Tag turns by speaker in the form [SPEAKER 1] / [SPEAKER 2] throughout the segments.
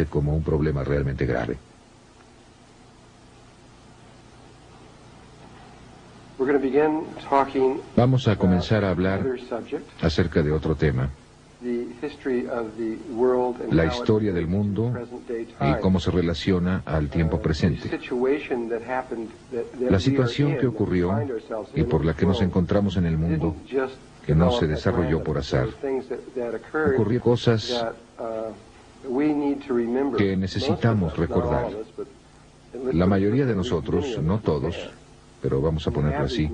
[SPEAKER 1] como un problema realmente grave. Vamos a comenzar a hablar acerca de otro tema, la historia del mundo y cómo se relaciona al tiempo presente. La situación que ocurrió y por la que nos encontramos en el mundo, que no se desarrolló por azar. Ocurrió cosas que necesitamos recordar. La mayoría de nosotros, no todos, pero vamos a ponerlo así,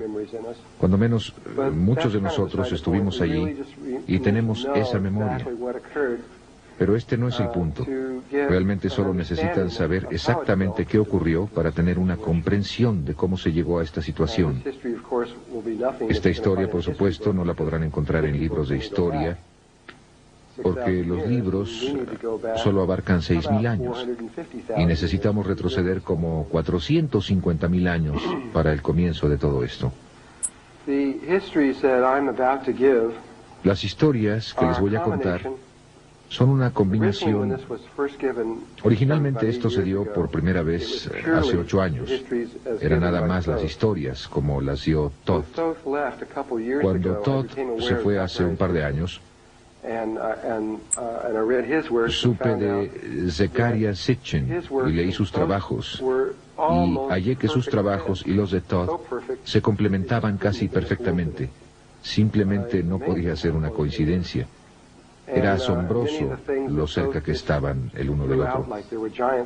[SPEAKER 1] cuando menos muchos de nosotros estuvimos allí y tenemos esa memoria. Pero este no es el punto. Realmente solo necesitan saber exactamente qué ocurrió para tener una comprensión de cómo se llegó a esta situación. Esta historia, por supuesto, no la podrán encontrar en libros de historia, porque los libros solo abarcan 6.000 años y necesitamos retroceder como 450.000 años para el comienzo de todo esto. Las historias que les voy a contar son una combinación. Originalmente esto se dio por primera vez hace 8 años. Eran nada más las historias como las dio Todd. Cuando Todd se fue hace un par de años, supe de Zecharia Sitchin y leí sus trabajos y hallé que sus trabajos y los de Todd se complementaban casi perfectamente. Simplemente no podía ser una coincidencia. Era asombroso lo cerca que estaban el uno del otro.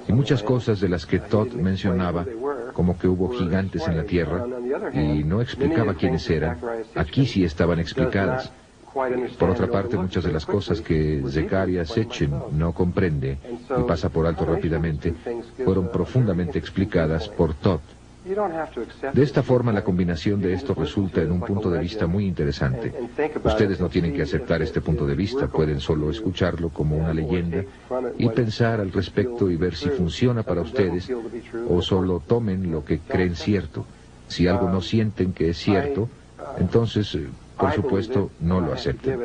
[SPEAKER 1] Y muchas cosas de las que Todd mencionaba, como que hubo gigantes en la tierra, y no explicaba quiénes eran, aquí sí estaban explicadas. Por otra parte, muchas de las cosas que Zecharia Sitchin no comprende y pasa por alto rápidamente, fueron profundamente explicadas por Todd. De esta forma, la combinación de esto resulta en un punto de vista muy interesante. Ustedes no tienen que aceptar este punto de vista, pueden solo escucharlo como una leyenda y pensar al respecto y ver si funciona para ustedes, o solo tomen lo que creen cierto. Si algo no sienten que es cierto, entonces, por supuesto, no lo acepten.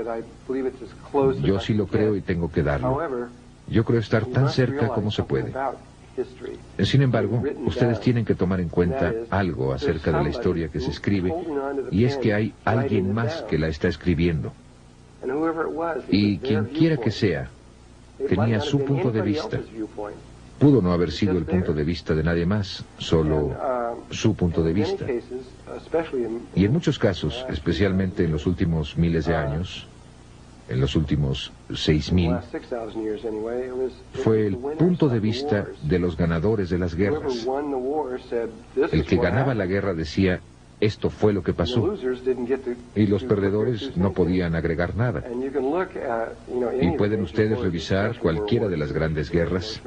[SPEAKER 1] Yo sí lo creo y tengo que darlo. Yo creo estar tan cerca como se puede. Sin embargo, ustedes tienen que tomar en cuenta algo acerca de la historia que se escribe, y es que hay alguien más que la está escribiendo. Y quien quiera que sea, tenía su punto de vista. Pudo no haber sido el punto de vista de nadie más, solo su punto de vista. Y en muchos casos, especialmente en los últimos miles de años, en los últimos 6.000, fue el punto de vista de los ganadores de las guerras. El que ganaba la guerra decía, esto fue lo que pasó, y los perdedores no podían agregar nada. Y pueden ustedes revisar cualquiera de las grandes guerras,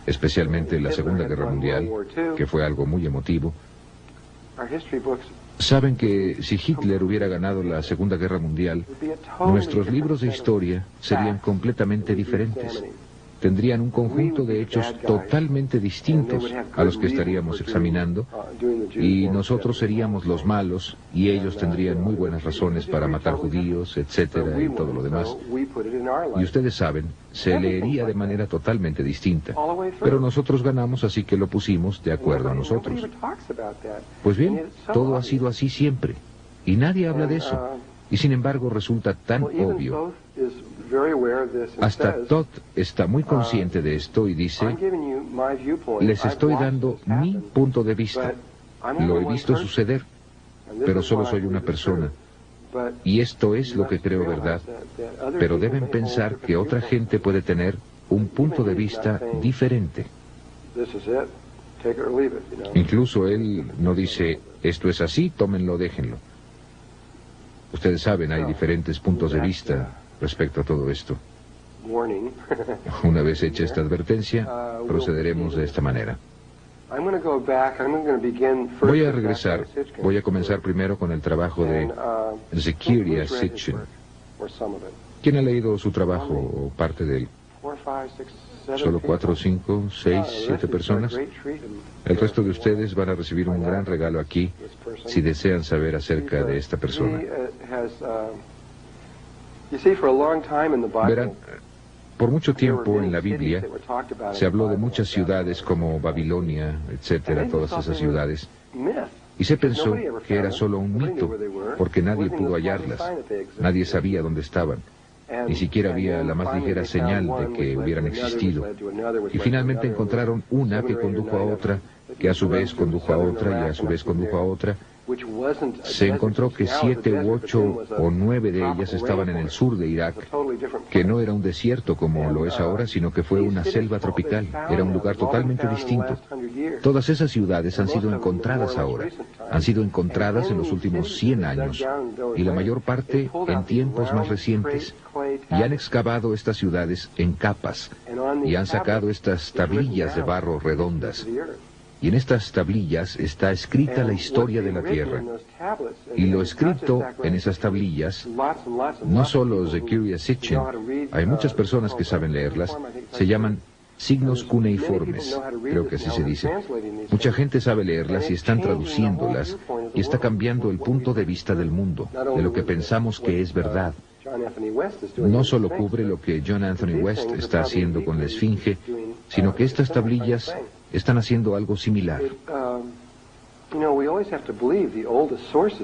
[SPEAKER 1] especialmente la Segunda Guerra Mundial, que fue algo muy emotivo. Saben que si Hitler hubiera ganado la Segunda Guerra Mundial, nuestros libros de historia serían completamente diferentes. Tendrían un conjunto de hechos totalmente distintos a los que estaríamos examinando, y nosotros seríamos los malos, y ellos tendrían muy buenas razones para matar judíos, etcétera, y todo lo demás. Y ustedes saben, se leería de manera totalmente distinta. Pero nosotros ganamos, así que lo pusimos de acuerdo a nosotros. Pues bien, todo ha sido así siempre, y nadie habla de eso. Y sin embargo resulta tan obvio. Hasta Todd está muy consciente de esto y dice, les estoy dando mi punto de vista. Lo he visto suceder, pero solo soy una persona. Y esto es lo que creo verdad. Pero deben pensar que otra gente puede tener un punto de vista diferente. Incluso él no dice, esto es así, tómenlo, déjenlo. Ustedes saben, hay diferentes puntos de vista respecto a todo esto. Una vez hecha esta advertencia, procederemos de esta manera. Voy a regresar. Voy a comenzar primero con el trabajo de Zecharia Sitchin. ¿Quién ha leído su trabajo o parte de él? Solo 4, 5, 6, 7 personas. El resto de ustedes van a recibir un gran regalo aquí si desean saber acerca de esta persona. Verán, Por mucho tiempo en la Biblia se habló de muchas ciudades como Babilonia, etcétera, todas esas ciudades, y se pensó que era solo un mito, porque nadie pudo hallarlas, nadie sabía dónde estaban, ni siquiera había la más ligera señal de que hubieran existido. Y finalmente encontraron una que condujo a otra, que a su vez condujo a otra y a su vez condujo a otra. Se encontró que 7 u 8 o 9 de ellas estaban en el sur de Irak, que no era un desierto como lo es ahora, sino que fue una selva tropical, era un lugar totalmente distinto. Todas esas ciudades han sido encontradas ahora, han sido encontradas en los últimos 100 años, y la mayor parte en tiempos más recientes, y han excavado estas ciudades en capas, y han sacado estas tablillas de barro redondas. Y en estas tablillas está escrita la historia de la Tierra. Y lo escrito en esas tablillas, no solo Zecharia Sitchin, hay muchas personas que saben leerlas, se llaman signos cuneiformes, creo que así se dice. Mucha gente sabe leerlas y están traduciéndolas, y está cambiando el punto de vista del mundo, de lo que pensamos que es verdad. No solo cubre lo que John Anthony West está haciendo con la Esfinge, sino que estas tablillas están haciendo algo similar.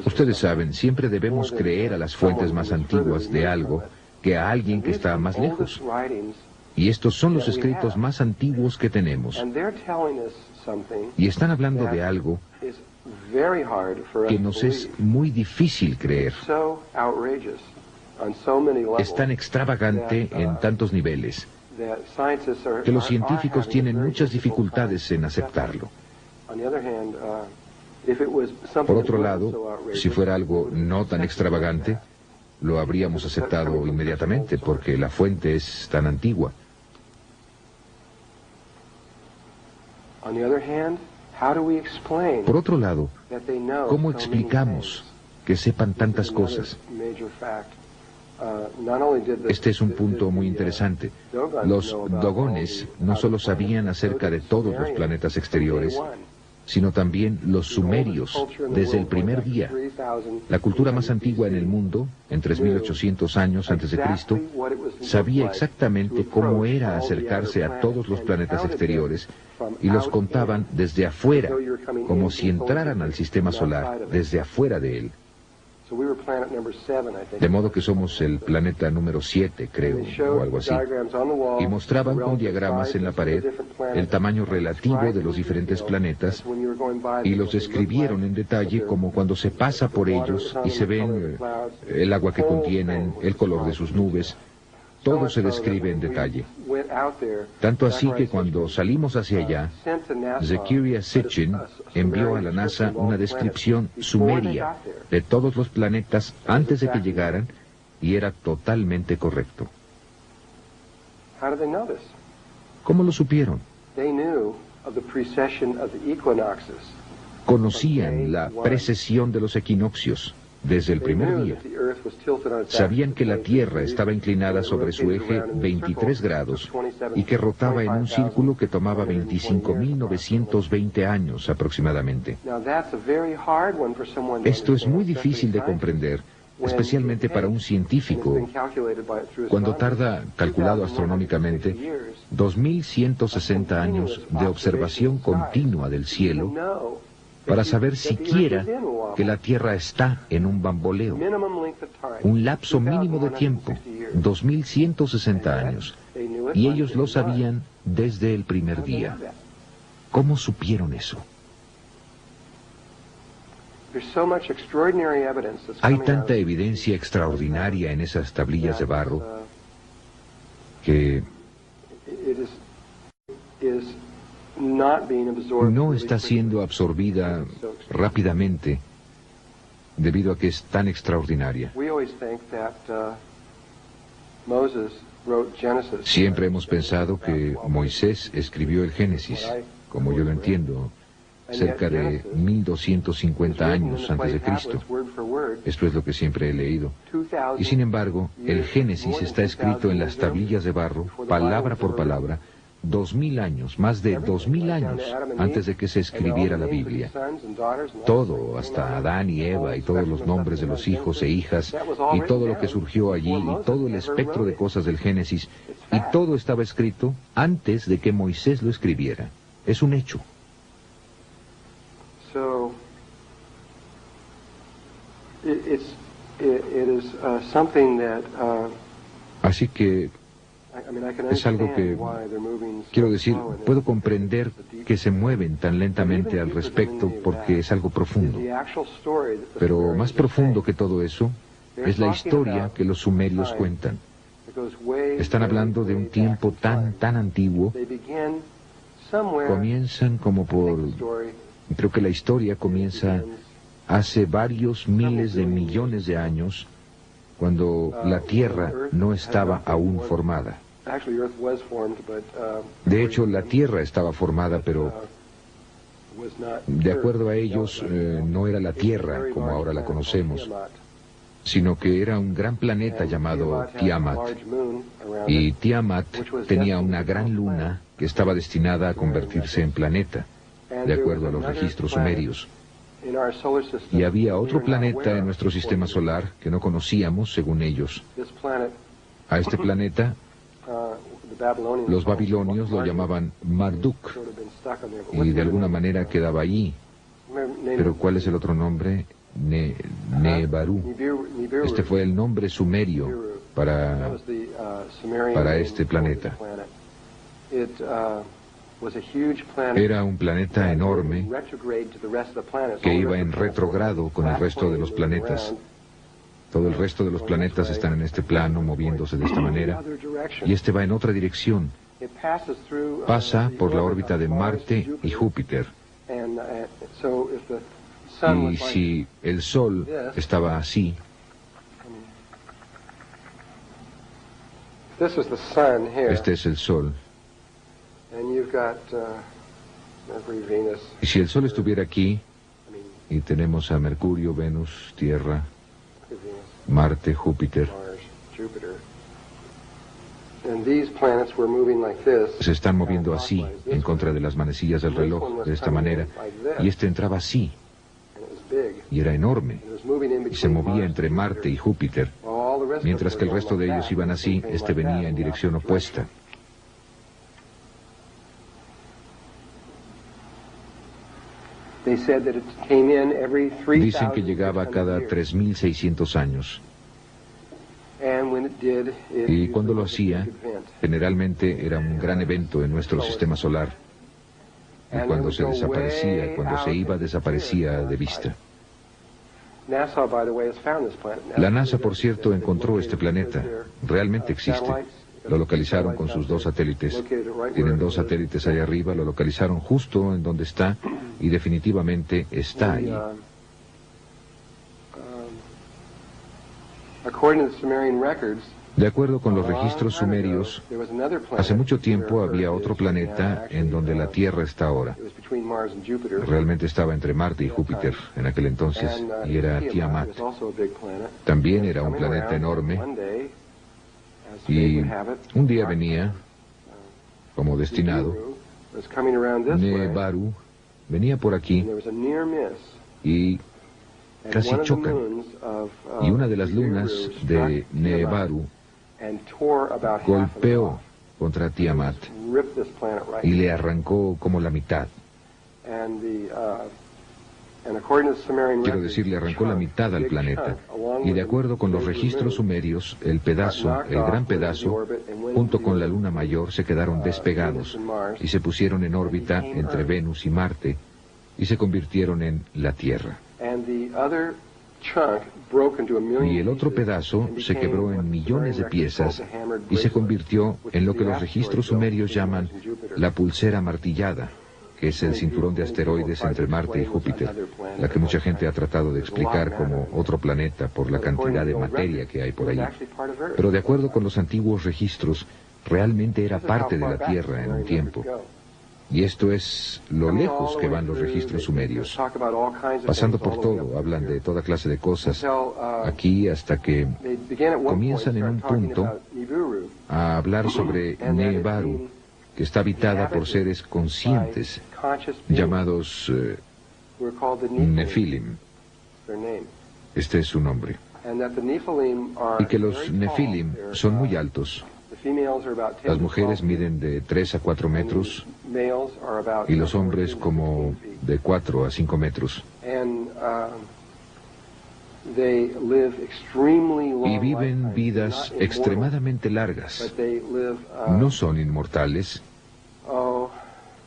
[SPEAKER 1] Ustedes saben, siempre debemos creer a las fuentes más antiguas de algo que a alguien que está más lejos. Y estos son los escritos más antiguos que tenemos. Y están hablando de algo que nos es muy difícil creer. Es tan extravagante en tantos niveles que los científicos tienen muchas dificultades en aceptarlo. Por otro lado, si fuera algo no tan extravagante, lo habríamos aceptado inmediatamente, porque la fuente es tan antigua. Por otro lado, ¿cómo explicamos que sepan tantas cosas? Este es un punto muy interesante. Los dogones no solo sabían acerca de todos los planetas exteriores, sino también los sumerios desde el primer día. La cultura más antigua en el mundo, en 3800 años antes de Cristo, sabía exactamente cómo era acercarse a todos los planetas exteriores y los contaban desde afuera, como si entraran al sistema solar, desde afuera de él. De modo que somos el planeta número 7, creo, o algo así. Y mostraban con diagramas en la pared el tamaño relativo de los diferentes planetas y los describieron en detalle, como cuando se pasa por ellos y se ven el agua que contienen, el color de sus nubes. Todo se describe en detalle. Tanto así que cuando salimos hacia allá, Zecharia Sitchin envió a la NASA una descripción sumeria de todos los planetas antes de que llegaran, y era totalmente correcto. ¿Cómo lo supieron? Conocían la precesión de los equinoccios desde el primer día. Sabían que la Tierra estaba inclinada sobre su eje 23 grados y que rotaba en un círculo que tomaba 25.920 años aproximadamente. Esto es muy difícil de comprender, especialmente para un científico, cuando tarda, calculado astronómicamente, 2.160 años de observación continua del cielo para saber siquiera que la Tierra está en un bamboleo. Un lapso mínimo de tiempo, 2.160 años. Y ellos lo sabían desde el primer día. ¿Cómo supieron eso? Hay tanta evidencia extraordinaria en esas tablillas de barro que no está siendo absorbida rápidamente debido a que es tan extraordinaria. Siempre hemos pensado que Moisés escribió el Génesis, como yo lo entiendo, cerca de 1250 años antes de Cristo. Esto es lo que siempre he leído. Y sin embargo, el Génesis está escrito en las tablillas de barro, palabra por palabra, 2000 años, más de 2000 años antes de que se escribiera la Biblia. Todo, hasta Adán y Eva y todos los nombres de los hijos e hijas y todo lo que surgió allí y todo el espectro de cosas del Génesis, y todo estaba escrito antes de que Moisés lo escribiera. Es un hecho. Así que es algo que, quiero decir, puedo comprender que se mueven tan lentamente al respecto porque es algo profundo. Pero más profundo que todo eso es la historia que los sumerios cuentan. Están hablando de un tiempo tan antiguo. Comienzan como por... Creo que la historia comienza hace varios miles de millones de años, cuando la Tierra no estaba aún formada. De hecho, la Tierra estaba formada, pero de acuerdo a ellos, no era la Tierra como ahora la conocemos, sino que era un gran planeta llamado Tiamat. Y Tiamat tenía una gran luna que estaba destinada a convertirse en planeta, de acuerdo a los registros sumerios. Y había otro planeta en nuestro sistema solar que no conocíamos, según ellos. A este planeta, los babilonios lo llamaban Marduk, y de alguna manera quedaba allí. Pero ¿cuál es el otro nombre? Nebaru. Este fue el nombre sumerio para este planeta. Era un planeta enorme que iba en retrogrado con el resto de los planetas. Todo el resto de los planetas están en este plano, moviéndose de esta manera, y este va en otra dirección. Pasa por la órbita de Marte y Júpiter. Y si el Sol estaba así, este es el Sol. Y si el Sol estuviera aquí, y tenemos a Mercurio, Venus, Tierra, Marte, Júpiter, se están moviendo así, en contra de las manecillas del reloj, de esta manera, y este entraba así, y era enorme, y se movía entre Marte y Júpiter, mientras que el resto de ellos iban así, este venía en dirección opuesta. Dicen que llegaba cada 3.600 años. Y cuando lo hacía, generalmente era un gran evento en nuestro sistema solar. Y cuando se desaparecía, cuando se iba, desaparecía de vista. La NASA, por cierto, encontró este planeta. Realmente existe. Lo localizaron con sus 2 satélites. Tienen 2 satélites allá arriba, lo localizaron justo en donde está, y definitivamente está ahí. De acuerdo con los registros sumerios, hace mucho tiempo había otro planeta en donde la Tierra está ahora. Realmente estaba entre Marte y Júpiter en aquel entonces, y era Tiamat. También era un planeta enorme, y un día venía, como destinado, Nebaru, venía por aquí, y casi chocan, y una de las lunas de Nebaru golpeó contra Tiamat y le arrancó como la mitad. Quiero decir, le arrancó la mitad al planeta. Y de acuerdo con los registros sumerios, el gran pedazo, junto con la luna mayor, se quedaron despegados y se pusieron en órbita entre Venus y Marte y se convirtieron en la Tierra. Y el otro pedazo se quebró en millones de piezas y se convirtió en lo que los registros sumerios llaman la pulsera martillada, que es el cinturón de asteroides entre Marte y Júpiter, la que mucha gente ha tratado de explicar como otro planeta por la cantidad de materia que hay por allí. Pero de acuerdo con los antiguos registros, realmente era parte de la Tierra en un tiempo. Y esto es lo lejos que van los registros sumerios. Pasando por todo, hablan de toda clase de cosas, aquí hasta que comienzan en un punto a hablar sobre Nebaru, que que está habitada por seres conscientes, llamados Nefilim. Este es su nombre. Y que los Nefilim son muy altos. Las mujeres miden de 3 a 4 metros y los hombres como de 4 a 5 metros. Y viven vidas extremadamente largas. No son inmortales,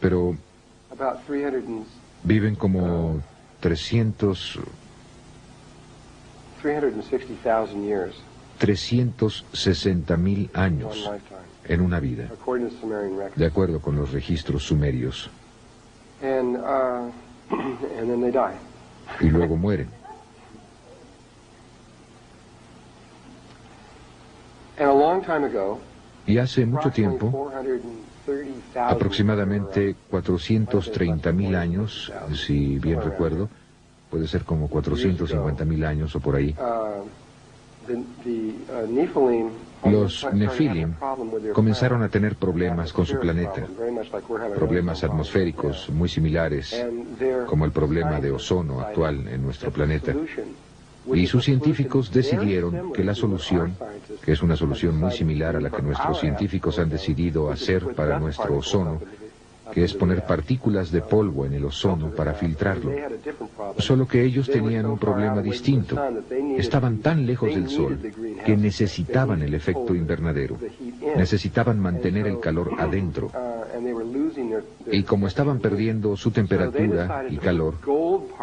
[SPEAKER 1] pero viven como 360.000 años en una vida, de acuerdo con los registros sumerios. Y luego mueren. Y hace mucho tiempo, aproximadamente 430.000 años, si bien recuerdo, puede ser como 450.000 años o por ahí, los Nefilim comenzaron a tener problemas con su planeta, problemas atmosféricos muy similares, como el problema de ozono actual en nuestro planeta. Y sus científicos decidieron que la solución, que es una solución muy similar a la que nuestros científicos han decidido hacer para nuestro ozono, que es poner partículas de polvo en el ozono para filtrarlo. Solo que ellos tenían un problema distinto. Estaban tan lejos del Sol que necesitaban el efecto invernadero. Necesitaban mantener el calor adentro. Y como estaban perdiendo su temperatura y calor,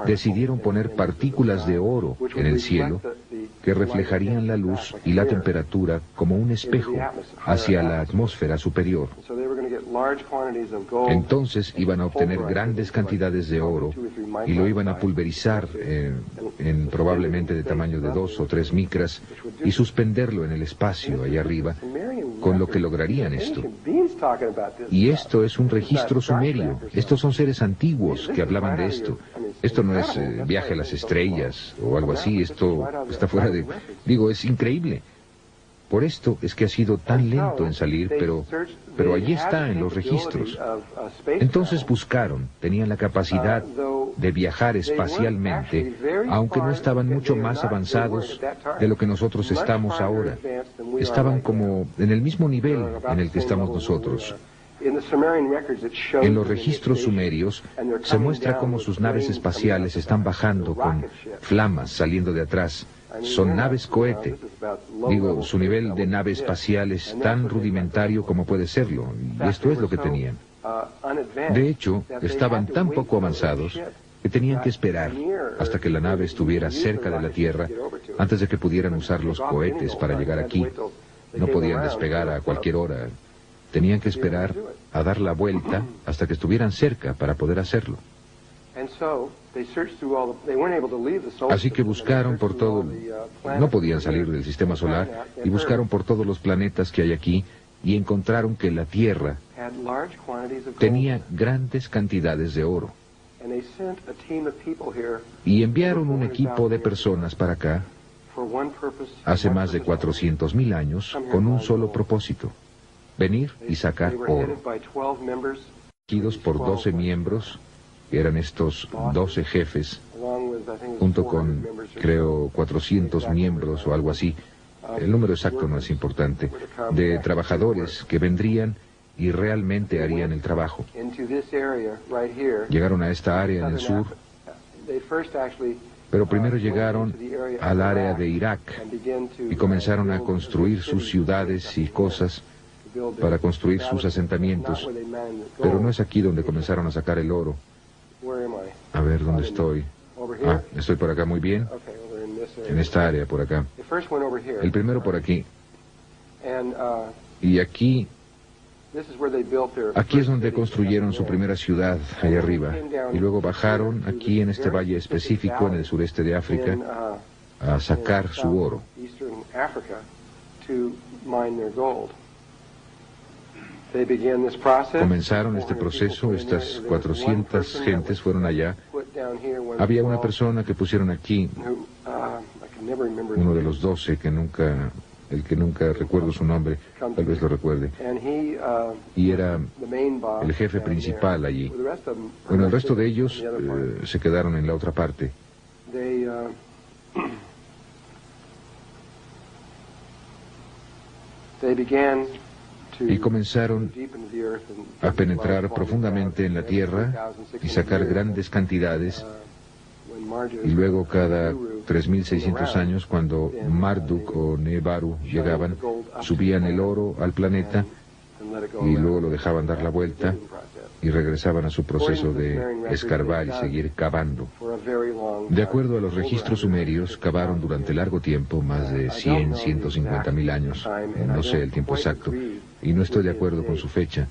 [SPEAKER 1] decidieron poner partículas de oro en el cielo que reflejarían la luz y la temperatura como un espejo hacia la atmósfera superior. Entonces iban a obtener grandes cantidades de oro y lo iban a pulverizar en probablemente de tamaño de 2 o 3 micras y suspenderlo en el espacio allá arriba, con lo que lograrían esto. Y esto es un registro sumerio. Estos son seres antiguos que hablaban de esto. Esto no es viaje a las estrellas o algo así. Esto está fuera de... Digo, es increíble. Por esto es que ha sido tan lento en salir, pero allí está en los registros. Entonces buscaron, tenían la capacidad de viajar espacialmente, aunque no estaban mucho más avanzados de lo que nosotros estamos ahora. Estaban como en el mismo nivel en el que estamos nosotros. En los registros sumerios se muestra cómo sus naves espaciales están bajando con flamas saliendo de atrás. Son naves cohete. Digo, su nivel de nave espacial es tan rudimentario como puede serlo, y esto es lo que tenían. De hecho, estaban tan poco avanzados que tenían que esperar hasta que la nave estuviera cerca de la Tierra antes de que pudieran usar los cohetes para llegar aquí. No podían despegar a cualquier hora. Tenían que esperar a dar la vuelta hasta que estuvieran cerca para poder hacerlo. Así que buscaron por todo, no podían salir del sistema solar, y buscaron por todos los planetas que hay aquí, y encontraron que la Tierra tenía grandes cantidades de oro. Y enviaron un equipo de personas para acá, hace más de 400.000 años, con un solo propósito: venir y sacar oro. Elegidos por 12 miembros, que eran estos 12 jefes, junto con, creo, 400 miembros o algo así, el número exacto no es importante, de trabajadores que vendrían y realmente harían el trabajo. Llegaron a esta área en el sur, pero primero llegaron al área de Irak y comenzaron a construir sus ciudades y cosas para construir sus asentamientos, pero no es aquí donde comenzaron a sacar el oro. A ver, ¿dónde estoy? Ah, estoy por acá, muy bien. En esta área, por acá. El primero por aquí. Y aquí es donde construyeron su primera ciudad, allá arriba. Y luego bajaron aquí en este valle específico, en el sureste de África, a sacar su oro. Comenzaron este proceso, estas 400 gentes fueron allá. Había una persona que pusieron aquí, uno de los 12, el que nunca recuerdo su nombre, tal vez lo recuerde. y era el jefe principal allí. Bueno, el resto de ellos se quedaron en la otra parte. Y comenzaron a penetrar profundamente en la tierra y sacar grandes cantidades. Y luego cada 3.600 años, cuando Marduk o Nebaru llegaban, subían el oro al planeta y luego lo dejaban dar la vuelta y regresaban a su proceso de escarbar y seguir cavando. De acuerdo a los registros sumerios, cavaron durante largo tiempo, más de 100, 150.000 años, no sé el tiempo exacto, y no estoy de acuerdo con su fecha.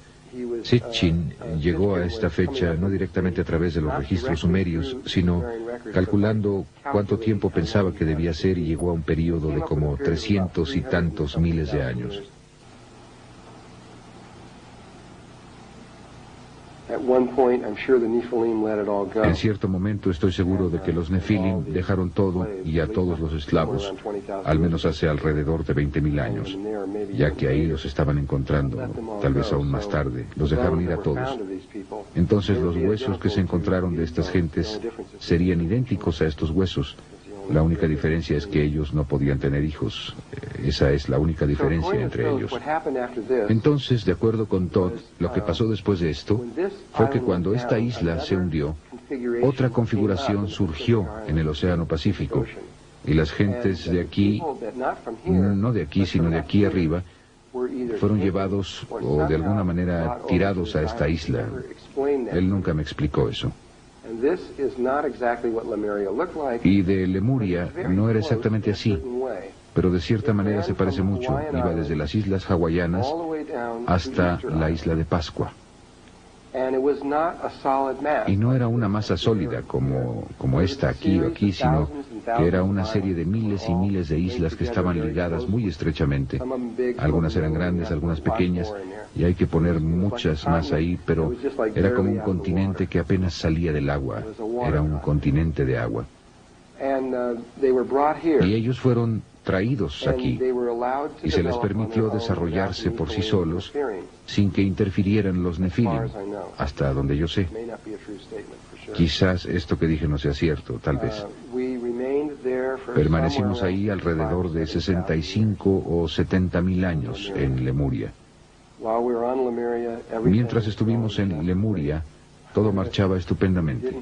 [SPEAKER 1] Sitchin llegó a esta fecha no directamente a través de los registros sumerios, sino calculando cuánto tiempo pensaba que debía ser, y llegó a un periodo de como 300 y tantos miles de años. En cierto momento estoy seguro de que los Nefilim dejaron todo y a todos los esclavos, al menos hace alrededor de 20.000 años, ya que ahí los estaban encontrando, tal vez aún más tarde, los dejaron ir a todos. Entonces los huesos que se encontraron de estas gentes serían idénticos a estos huesos. La única diferencia es que ellos no podían tener hijos. Esa es la única diferencia entre ellos. Entonces, de acuerdo con Todd, lo que pasó después de esto fue que cuando esta isla se hundió, otra configuración surgió en el Océano Pacífico. Y las gentes de aquí, no de aquí, sino de aquí arriba, fueron llevados o de alguna manera tirados a esta isla. Él nunca me explicó eso. Y de Lemuria no era exactamente así, pero de cierta manera se parece mucho. Iba desde las islas hawaianas hasta la isla de Pascua. Y no era una masa sólida como esta aquí o aquí, sino que era una serie de miles y miles de islas que estaban ligadas muy estrechamente. Algunas eran grandes, algunas pequeñas, y hay que poner muchas más ahí, pero era como un continente que apenas salía del agua. Era un continente de agua. Y ellos fueron traídos aquí, y se les permitió desarrollarse por sí solos, sin que interfirieran los Nefilim, hasta donde yo sé. Quizás esto que dije no sea cierto, tal vez. Permanecimos ahí alrededor de 65 o 70.000 años en Lemuria. Mientras estuvimos en Lemuria, todo marchaba estupendamente.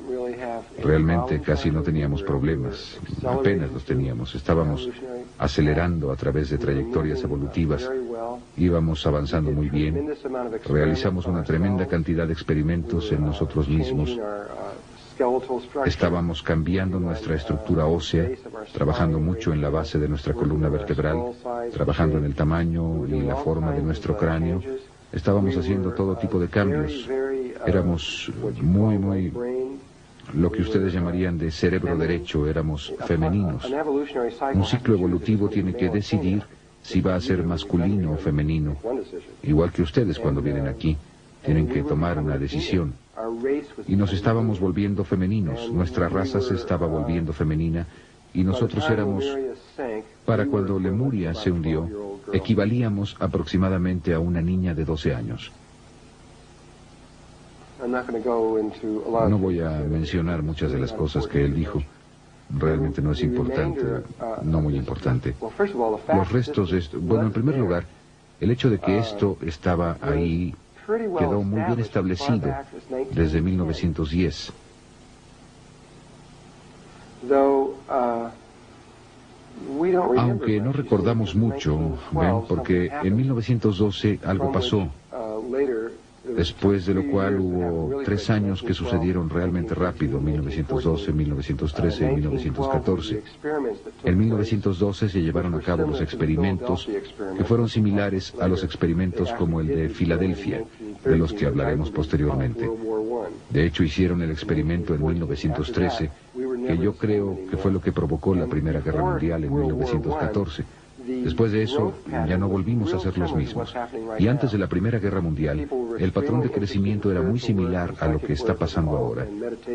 [SPEAKER 1] Realmente casi no teníamos problemas, apenas los teníamos. Estábamos acelerando a través de trayectorias evolutivas, íbamos avanzando muy bien, realizamos una tremenda cantidad de experimentos en nosotros mismos. Estábamos cambiando nuestra estructura ósea, trabajando mucho en la base de nuestra columna vertebral, trabajando en el tamaño y la forma de nuestro cráneo. Estábamos haciendo todo tipo de cambios. Éramos muy, lo que ustedes llamarían de cerebro derecho, éramos femeninos. Un ciclo evolutivo tiene que decidir si va a ser masculino o femenino. Igual que ustedes cuando vienen aquí, tienen que tomar una decisión. Y nos estábamos volviendo femeninos, nuestra raza se estaba volviendo femenina, y nosotros éramos, para cuando Lemuria se hundió, equivalíamos aproximadamente a una niña de 12 años. No voy a mencionar muchas de las cosas que él dijo. Realmente no es importante, no muy importante. Los restos de esto, bueno, en primer lugar, el hecho de que esto estaba ahí quedó muy bien establecido desde 1910. Aunque no recordamos mucho, ven, porque en 1912 algo pasó, después de lo cual hubo 3 años que sucedieron realmente rápido, 1912, 1913 y 1914. En 1912 se llevaron a cabo los experimentos que fueron similares a los experimentos como el de Filadelfia, de los que hablaremos posteriormente. De hecho, hicieron el experimento en 1913, que yo creo que fue lo que provocó la Primera Guerra Mundial en 1914. Después de eso, ya no volvimos a ser los mismos. Y antes de la Primera Guerra Mundial, El patrón de crecimiento era muy similar a lo que está pasando ahora.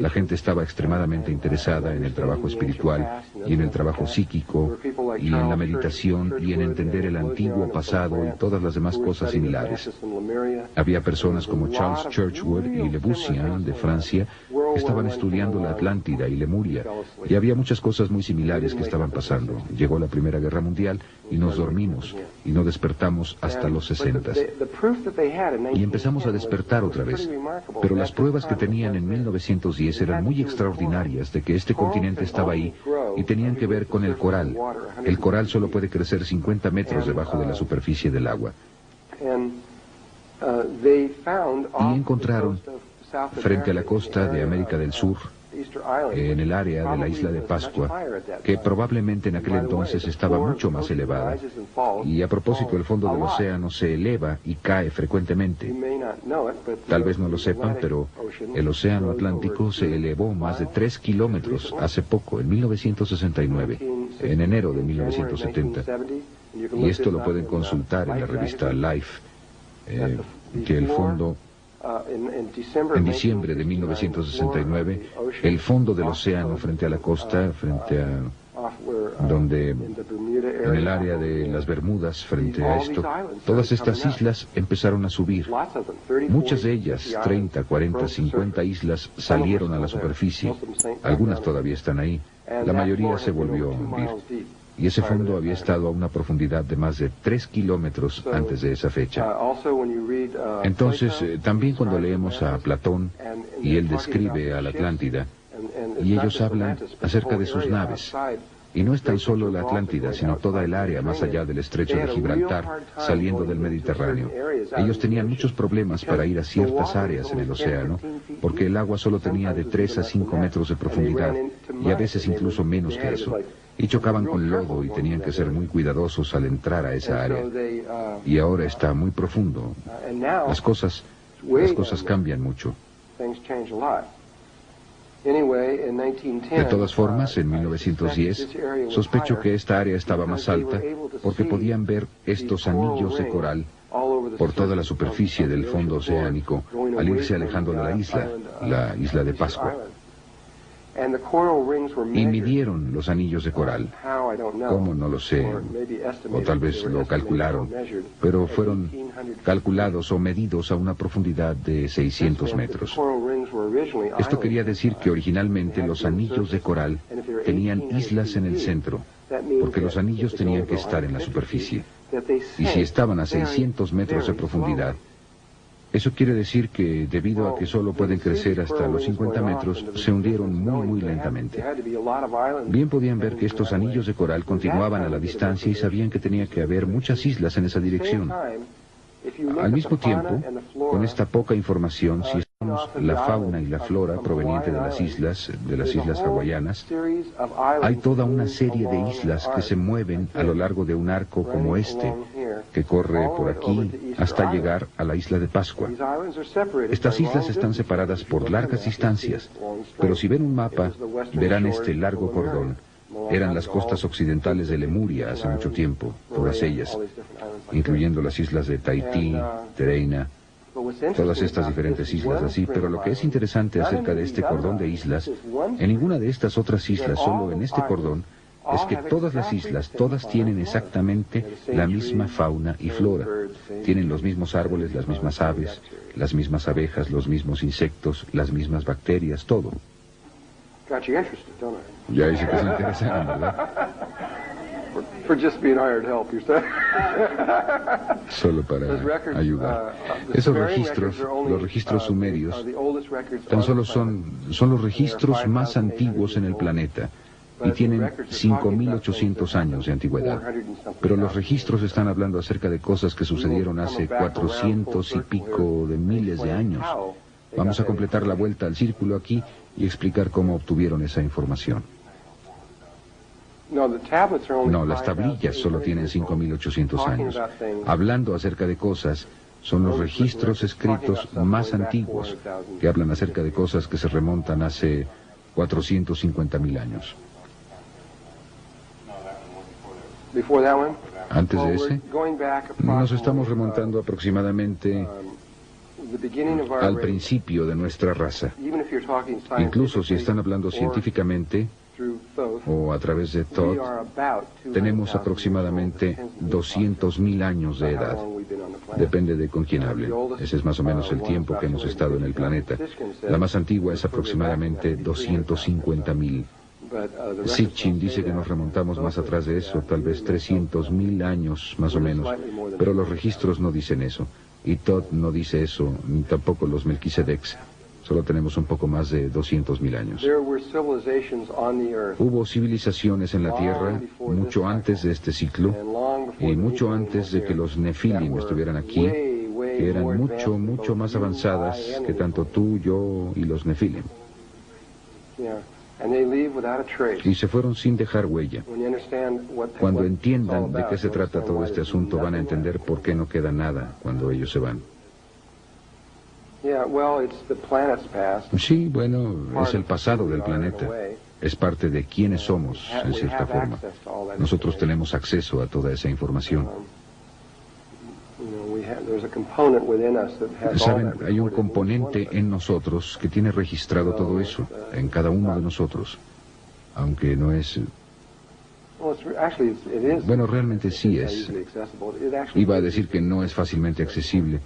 [SPEAKER 1] La gente estaba extremadamente interesada en el trabajo espiritual y en el trabajo psíquico y en la meditación y en entender el antiguo pasado y todas las demás cosas similares. Había personas como Charles Churchward y Le Bussian de Francia que estaban estudiando la Atlántida y Lemuria, y había muchas cosas muy similares que estaban pasando. Llegó la Primera Guerra Mundial y nos dormimos y no despertamos hasta los 60. Y empezamos a despertar otra vez. Pero las pruebas que tenían en 1910 eran muy extraordinarias de que este continente estaba ahí y tenían que ver con el coral. El coral solo puede crecer 50 metros debajo de la superficie del agua. Y encontraron, frente a la costa de América del Sur, en el área de la isla de Pascua, que probablemente en aquel entonces estaba mucho más elevada, y a propósito el fondo del océano se eleva y cae frecuentemente. Tal vez no lo sepan, pero el océano Atlántico se elevó más de 3 kilómetros hace poco, en 1969, en enero de 1970. Y esto lo pueden consultar en la revista Life, que el fondo... En diciembre de 1969, el fondo del océano frente a la costa, frente a en el área de las Bermudas, frente a esto, todas estas islas empezaron a subir. Muchas de ellas, 30, 40, 50 islas, salieron a la superficie. Algunas todavía están ahí. La mayoría se volvió a hundir. Y ese fondo había estado a una profundidad de más de 3 kilómetros antes de esa fecha. Entonces, también cuando leemos a Platón, y él describe a la Atlántida, y ellos hablan acerca de sus naves, y no es tan solo la Atlántida, sino toda el área más allá del estrecho de Gibraltar, saliendo del Mediterráneo. Ellos tenían muchos problemas para ir a ciertas áreas en el océano, porque el agua solo tenía de 3 a 5 metros de profundidad, y a veces incluso menos que eso. Y chocaban con lodo y tenían que ser muy cuidadosos al entrar a esa área. Y ahora está muy profundo. Las cosas cambian mucho. De todas formas, en 1910, sospecho que esta área estaba más alta porque podían ver estos anillos de coral por toda la superficie del fondo oceánico al irse alejando de la isla de Pascua. Y midieron los anillos de coral. ¿Cómo? No lo sé. O tal vez lo calcularon. Pero fueron calculados o medidos a una profundidad de 600 metros. Esto quería decir que originalmente los anillos de coral tenían islas en el centro, porque los anillos tenían que estar en la superficie. Y si estaban a 600 metros de profundidad, eso quiere decir que, debido a que solo pueden crecer hasta los 50 metros, se hundieron muy lentamente. Bien podían ver que estos anillos de coral continuaban a la distancia y sabían que tenía que haber muchas islas en esa dirección. Al mismo tiempo, con esta poca información, si estudiamos la fauna y la flora proveniente de las islas hawaianas, hay toda una serie de islas que se mueven a lo largo de un arco como este, que corre por aquí hasta llegar a la isla de Pascua. Estas islas están separadas por largas distancias, pero si ven un mapa, verán este largo cordón. Eran las costas occidentales de Lemuria hace mucho tiempo, todas ellas, incluyendo las islas de Tahití, Tereina, todas estas diferentes islas así. Pero lo que es interesante acerca de este cordón de islas, en ninguna de estas otras islas, solo en este cordón, es que todas las islas, todas tienen exactamente la misma fauna y flora. Tienen los mismos árboles, las mismas aves, las mismas abejas, los mismos insectos, las mismas bacterias, todo. Ya dice que se interesan, ¿verdad? Solo para ayudar. Esos registros, los registros sumerios, tan solo son los registros más antiguos en el planeta y tienen 5.800 años de antigüedad. Pero los registros están hablando acerca de cosas que sucedieron hace 400 y pico de miles de años. Vamos a completar la vuelta al círculo aquí y explicar cómo obtuvieron esa información. No, las tablillas solo tienen 5.800 años. Hablando acerca de cosas, son los registros escritos más antiguos que hablan acerca de cosas que se remontan hace 450.000 años. Antes de ese, nos estamos remontando aproximadamente al principio de nuestra raza. Incluso si están hablando científicamente o a través de Thoth, tenemos aproximadamente 200.000 años de edad. Depende de con quién hablen. Ese es más o menos el tiempo que hemos estado en el planeta. La más antigua es aproximadamente 250.000. Sitchin dice que nos remontamos más atrás de eso, tal vez 300.000 años más o menos, pero los registros no dicen eso. Y Thoth no dice eso, ni tampoco los Melquisedecs. Solo tenemos un poco más de 200.000 años. Hubo civilizaciones en la Tierra mucho antes de este ciclo y mucho antes de que los Nefilim estuvieran aquí, que eran mucho más avanzadas que tanto tú, yo y los Nefilim. Y se fueron sin dejar huella. Cuando entiendan de qué se trata todo este asunto, van a entender por qué no queda nada cuando ellos se van. Sí, bueno, es el pasado del planeta. Es parte de quiénes somos, en cierta forma. Nosotros tenemos acceso a toda esa información. Saben, hay un componente en nosotros que tiene registrado todo eso, en cada uno de nosotros. Aunque no es... Bueno, realmente sí es. Iba a decir que no es fácilmente accesible.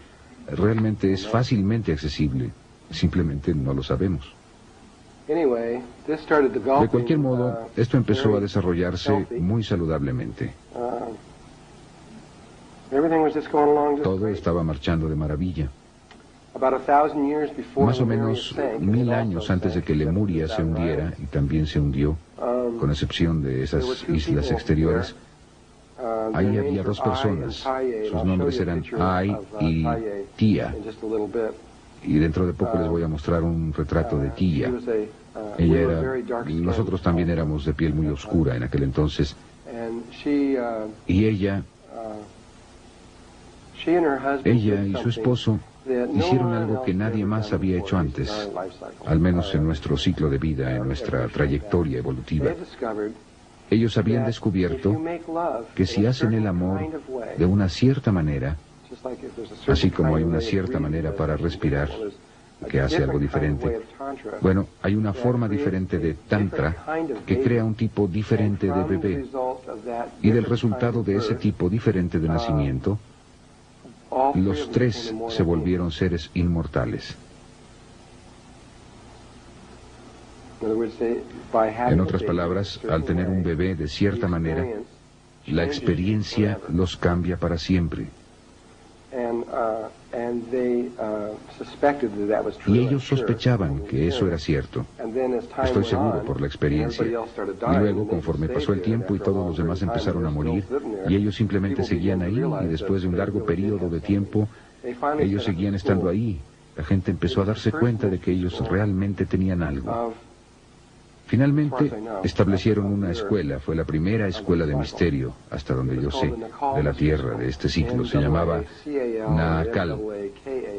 [SPEAKER 1] Realmente es fácilmente accesible. Simplemente no lo sabemos. De cualquier modo, esto empezó a desarrollarse muy saludablemente. Todo estaba marchando de maravilla. Más o menos 1000 años antes de que Lemuria se hundiera, y también se hundió, con excepción de esas islas exteriores, ahí había dos personas. Sus nombres eran Ai y Tia. Y dentro de poco les voy a mostrar un retrato de Tia. Ella era... Nosotros también éramos de piel muy oscura en aquel entonces. Y ella y su esposo hicieron algo que nadie más había hecho antes, al menos en nuestro ciclo de vida, en nuestra trayectoria evolutiva. Ellos habían descubierto que si hacen el amor de una cierta manera, así como hay una cierta manera para respirar, que hace algo diferente, bueno, hay una forma diferente de tantra que crea un tipo diferente de bebé, y del resultado de ese tipo diferente de nacimiento, los tres se volvieron seres inmortales. En otras palabras, al tener un bebé de cierta manera, la experiencia los cambia para siempre. Y ellos sospechaban que eso era cierto. Estoy seguro por la experiencia. Y luego, conforme pasó el tiempo y todos los demás empezaron a morir, y ellos simplemente seguían ahí, y después de un largo periodo de tiempo, ellos seguían estando ahí. La gente empezó a darse cuenta de que ellos realmente tenían algo. Finalmente, establecieron una escuela. Fue la primera escuela de misterio, hasta donde yo sé, de la Tierra, de este ciclo. Se llamaba Naacal,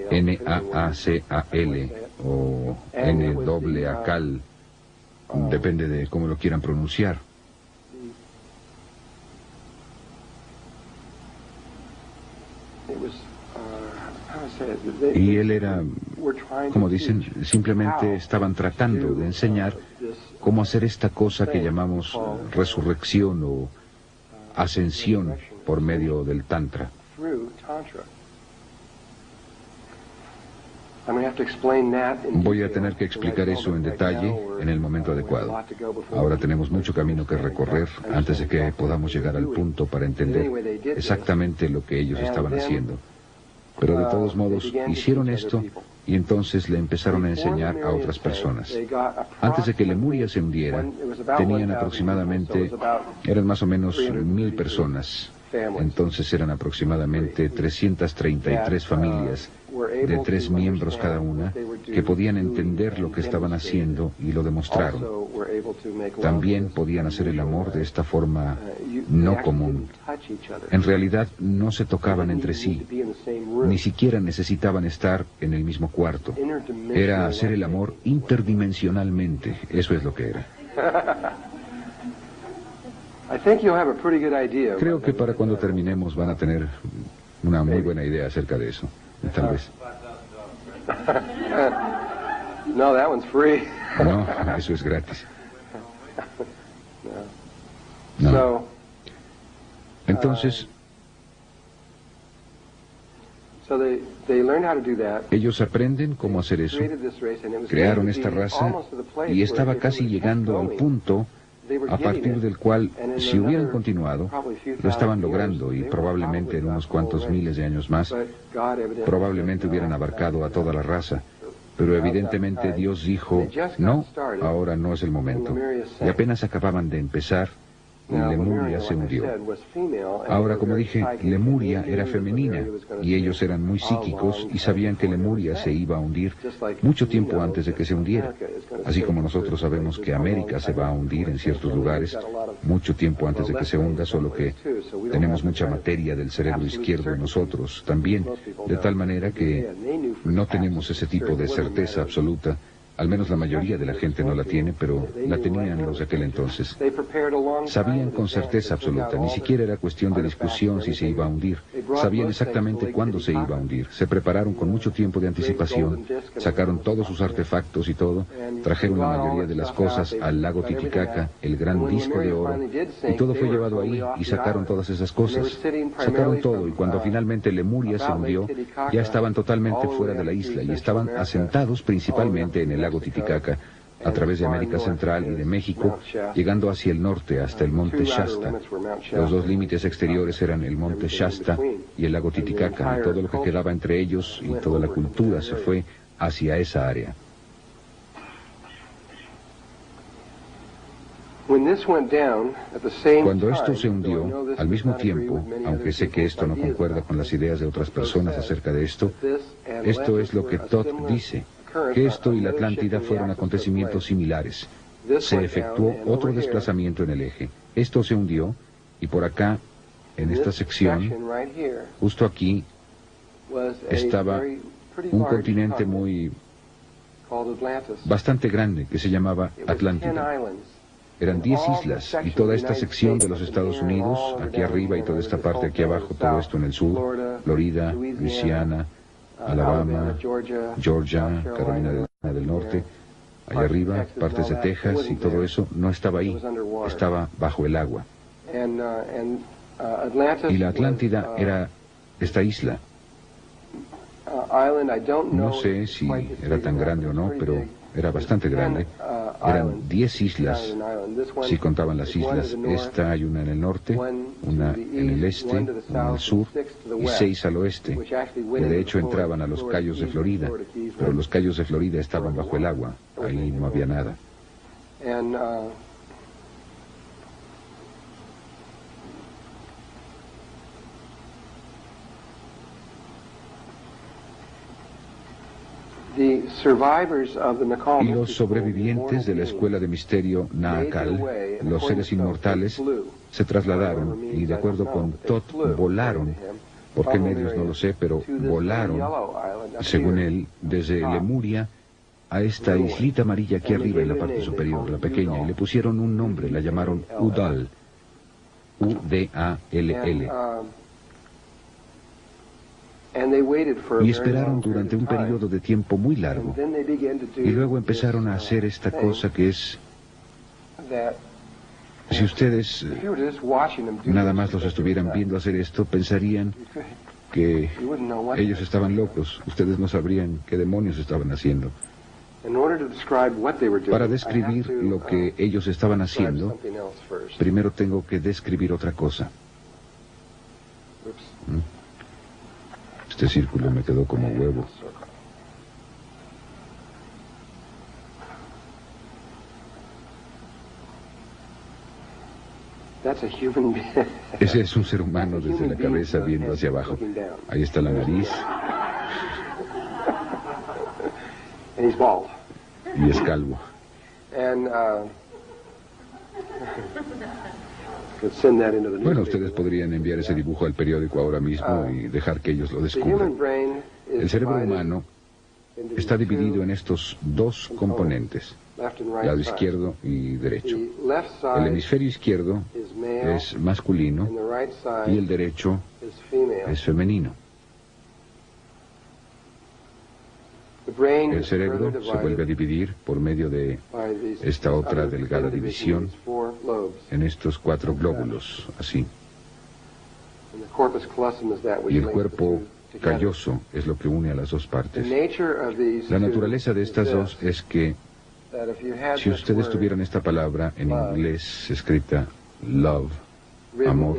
[SPEAKER 1] N-A-A-C-A-L, o N-A-A-Cal, depende de cómo lo quieran pronunciar. Y él era, como dicen, simplemente estaban tratando de enseñar cómo hacer esta cosa que llamamos resurrección o ascensión por medio del Tantra. Voy a tener que explicar eso en detalle en el momento adecuado. Ahora tenemos mucho camino que recorrer antes de que podamos llegar al punto para entender exactamente lo que ellos estaban haciendo. Pero de todos modos, hicieron esto y entonces le empezaron a enseñar a otras personas. Antes de que Lemuria se hundiera, tenían aproximadamente, eran más o menos 1000 personas. Entonces eran aproximadamente 333 familias de 3 miembros cada una que podían entender lo que estaban haciendo y lo demostraron. También podían hacer el amor de esta forma no común. En realidad no se tocaban entre sí, ni siquiera necesitaban estar en el mismo cuarto. Era hacer el amor interdimensionalmente, eso es lo que era. Creo que para cuando terminemos van a tener una muy buena idea acerca de eso, tal vez.
[SPEAKER 2] No, that one's free.
[SPEAKER 1] No, eso es gratis.
[SPEAKER 2] No.
[SPEAKER 1] No. Entonces, ellos aprenden cómo hacer eso. Crearon esta raza y estaba casi llegando al punto a partir del cual, si hubieran continuado, lo estaban logrando y probablemente en unos cuantos miles de años más, probablemente hubieran abarcado a toda la raza. Pero evidentemente Dios dijo, no, ahora no es el momento. Y apenas acababan de empezar, Lemuria se hundió. Ahora, como dije, Lemuria era femenina y ellos eran muy psíquicos y sabían que Lemuria se iba a hundir mucho tiempo antes de que se hundiera. Así como nosotros sabemos que América se va a hundir en ciertos lugares mucho tiempo antes de que se hunda, solo que tenemos mucha materia del cerebro izquierdo en nosotros también, de tal manera que no tenemos ese tipo de certeza absoluta. Al menos la mayoría de la gente no la tiene, pero la tenían los de aquel entonces. Sabían con certeza absoluta, ni siquiera era cuestión de discusión si se iba a hundir. Sabían exactamente cuándo se iba a hundir. Se prepararon con mucho tiempo de anticipación, sacaron todos sus artefactos y todo, trajeron la mayoría de las cosas al lago Titicaca, el gran disco de oro, y todo fue llevado ahí, y sacaron todas esas cosas. Sacaron todo, y cuando finalmente Lemuria se hundió, ya estaban totalmente fuera de la isla, y estaban asentados principalmente en el lago Titicaca, a través de América Central y de México, llegando hacia el norte hasta el monte Shasta. Los dos límites exteriores eran el monte Shasta y el lago Titicaca, y todo lo que quedaba entre ellos y toda la cultura se fue hacia esa área. Cuando esto se hundió, al mismo tiempo, aunque sé que esto no concuerda con las ideas de otras personas acerca de esto, esto es lo que Todd dice, que esto y la Atlántida fueron acontecimientos similares. Se efectuó otro desplazamiento en el eje. Esto se hundió, y por acá, en esta sección, justo aquí, estaba un continente bastante grande, que se llamaba Atlántida. Eran 10 islas, y toda esta sección de los Estados Unidos, aquí arriba y toda esta parte aquí abajo, todo esto en el sur, Florida, Luisiana, Alabama, Georgia, Carolina del Norte, allá arriba, partes de Texas y todo eso, no estaba ahí, estaba bajo el agua. Y la Atlántida era esta isla. No sé si era tan grande o no, pero era bastante grande. Eran 10 islas, si contaban las islas. Esta hay una en el norte, una en el este, una al sur y 6 al oeste, que de hecho entraban a los cayos de Florida, pero los cayos de Florida estaban bajo el agua, ahí no había nada. Y los sobrevivientes de la escuela de misterio Naacal, los seres inmortales, se trasladaron y, de acuerdo con Todd, volaron. ¿Por qué medios? No lo sé, pero volaron, según él, desde Lemuria a esta islita amarilla aquí arriba en la parte superior, la pequeña, y le pusieron un nombre, la llamaron Udall, U-D-A-L-L. Y esperaron durante un periodo de tiempo muy largo. Y luego empezaron a hacer esta cosa que es... Si ustedes nada más los estuvieran viendo hacer esto, pensarían que ellos estaban locos. Ustedes no sabrían qué demonios estaban haciendo. Para describir lo que ellos estaban haciendo, primero tengo que describir otra cosa. Este círculo me quedó como huevo. Ese es un ser humano desde la cabeza viendo hacia abajo. Ahí está la nariz. Y es calvo. Bueno, ustedes podrían enviar ese dibujo al periódico ahora mismo y dejar que ellos lo descubran. El cerebro humano está dividido en estos dos componentes, lado izquierdo y derecho. El hemisferio izquierdo es masculino y el derecho es femenino. El cerebro se vuelve a dividir por medio de esta otra delgada división en estos 4 glóbulos, así. Y el cuerpo calloso es lo que une a las 2 partes. La naturaleza de estas dos es que si ustedes tuvieran esta palabra en inglés escrita love, amor,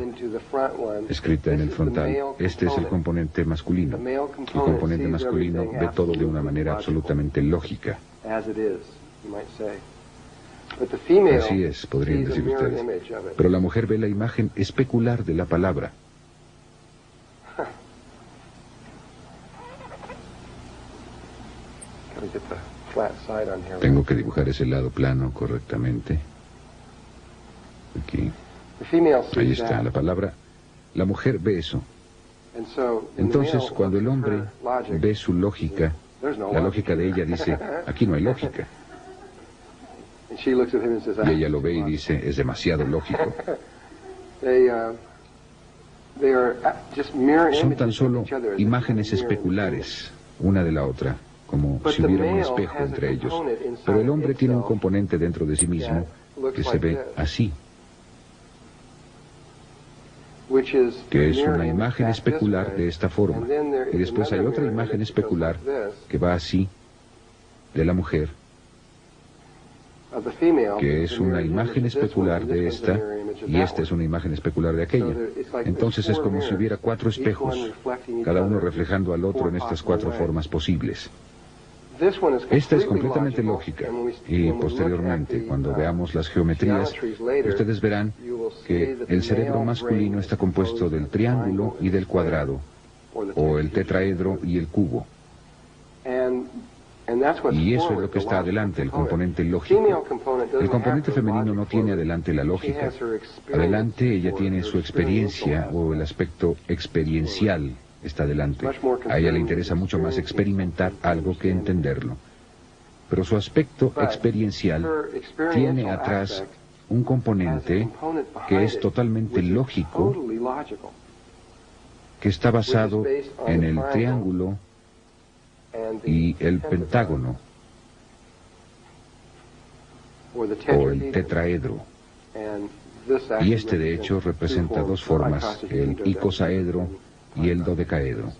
[SPEAKER 1] escrita en el frontal, este es el componente masculino. El componente masculino ve todo de una manera absolutamente lógica. Así es, podrían decir ustedes. Pero la mujer ve la imagen especular de la palabra. Tengo que dibujar ese lado plano correctamente. Aquí. Ahí está la palabra. La mujer ve eso. Entonces, cuando el hombre ve su lógica, la lógica de ella dice, aquí no hay lógica. Y ella lo ve y dice, es demasiado lógico. Son tan solo imágenes especulares, una de la otra, como si hubiera un espejo entre ellos. Pero el hombre tiene un componente dentro de sí mismo que se ve así, que es una imagen especular de esta forma. Y después hay otra imagen especular que va así, de la mujer, que es una imagen especular de esta, y esta es una imagen especular de aquella. Entonces es como si hubiera 4 espejos, cada uno reflejando al otro en estas 4 formas posibles. Esta es completamente lógica, y posteriormente, cuando veamos las geometrías, ustedes verán que el cerebro masculino está compuesto del triángulo y del cuadrado, o el tetraedro y el cubo. Y eso es lo que está adelante, el componente lógico. El componente femenino no tiene adelante la lógica. Adelante ella tiene su experiencia, o el aspecto experiencial está adelante. A ella le interesa mucho más experimentar algo que entenderlo. Pero su aspecto experiencial tiene atrás un componente que es totalmente lógico, que está basado en el triángulo y el pentágono, o el tetraedro. Y este de hecho representa 2 formas, el icosaedro y el dodecaedro.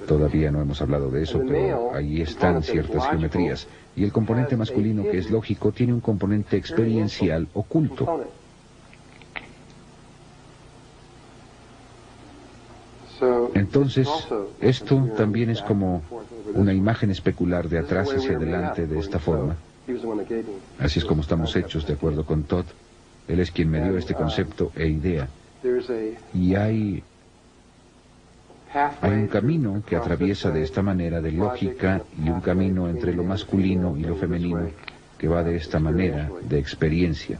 [SPEAKER 1] Todavía no hemos hablado de eso, pero ahí están ciertas geometrías. Y el componente masculino, que es lógico, tiene un componente experiencial oculto. Entonces, esto también es como una imagen especular de atrás hacia adelante de esta forma. Así es como estamos hechos, de acuerdo con Todd. Él es quien me dio este concepto e idea. Y hay un camino que atraviesa de esta manera de lógica, y un camino entre lo masculino y lo femenino que va de esta manera de experiencia.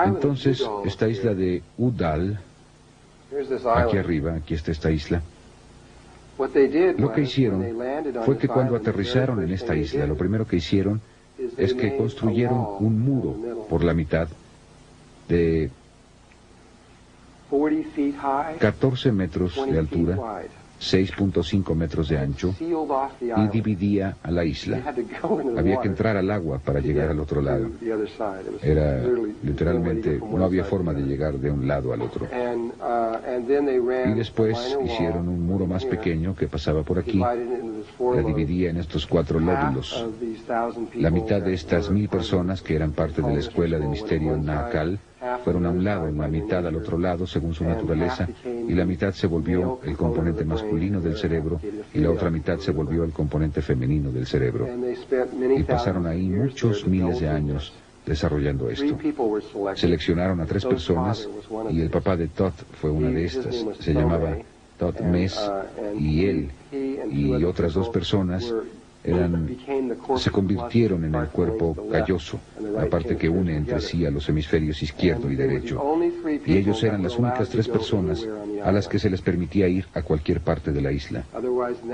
[SPEAKER 1] Entonces, esta isla de Udal, aquí arriba, aquí está esta isla. Lo que hicieron fue que cuando aterrizaron en esta isla, lo primero que hicieron es que construyeron un muro por la mitad de 14 metros de altura, 6.5 metros de ancho, y dividía a la isla. Había que entrar al agua para llegar al otro lado. Era literalmente, no había forma de llegar de un lado al otro. Y después hicieron un muro más pequeño que pasaba por aquí. La dividía en estos 4 lóbulos. La mitad de estas 1000 personas que eran parte de la escuela de misterio Nahakal fueron a un lado, la mitad al otro lado, según su naturaleza, y la mitad se volvió el componente masculino del cerebro, y la otra mitad se volvió el componente femenino del cerebro. Y pasaron ahí muchos miles de años desarrollando esto. Seleccionaron a 3 personas, y el papá de Todd fue una de estas. Se llamaba Todd Mess, y él y otras 2 personas se convirtieron en el cuerpo calloso, la parte que une entre sí a los hemisferios izquierdo y derecho. Y ellos eran las únicas 3 personas a las que se les permitía ir a cualquier parte de la isla.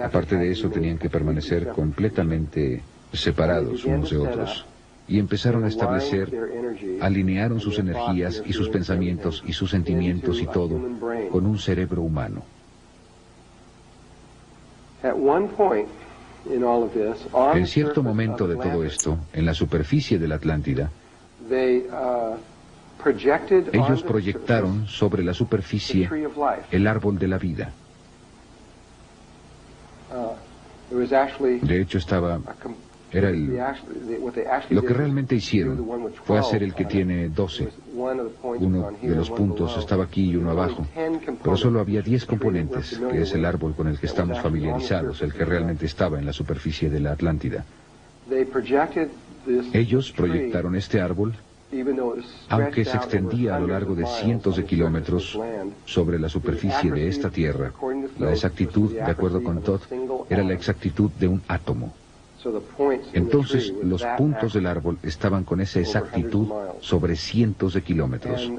[SPEAKER 1] Aparte de eso, tenían que permanecer completamente separados unos de otros. Y empezaron a establecer, alinearon sus energías y sus pensamientos y sus sentimientos y todo con un cerebro humano. En cierto momento de todo esto, en la superficie de la Atlántida, ellos proyectaron sobre la superficie el árbol de la vida. De hecho, lo que realmente hicieron fue hacer el que tiene 12. Uno de los puntos estaba aquí y uno abajo, pero solo había 10 componentes, que es el árbol con el que estamos familiarizados, el que realmente estaba en la superficie de la Atlántida. Ellos proyectaron este árbol, aunque se extendía a lo largo de cientos de kilómetros sobre la superficie de esta tierra. La exactitud, de acuerdo con Todd, era la exactitud de un átomo. Entonces, los puntos del árbol estaban con esa exactitud sobre cientos de kilómetros.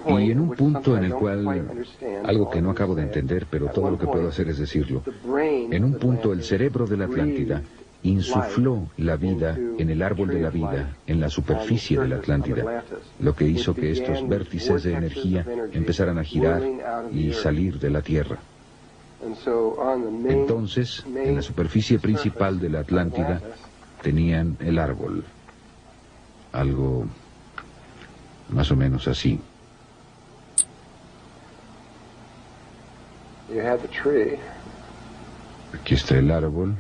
[SPEAKER 1] Y en un punto en el cual, algo que no acabo de entender, pero todo lo que puedo hacer es decirlo, en un punto el cerebro de la Atlántida insufló la vida en el árbol de la vida, en la superficie de la Atlántida, lo que hizo que estos vértices de energía empezaran a girar y salir de la Tierra. Entonces, en la superficie principal de la Atlántida, tenían el árbol. Algo más o menos así. Aquí está el árbol.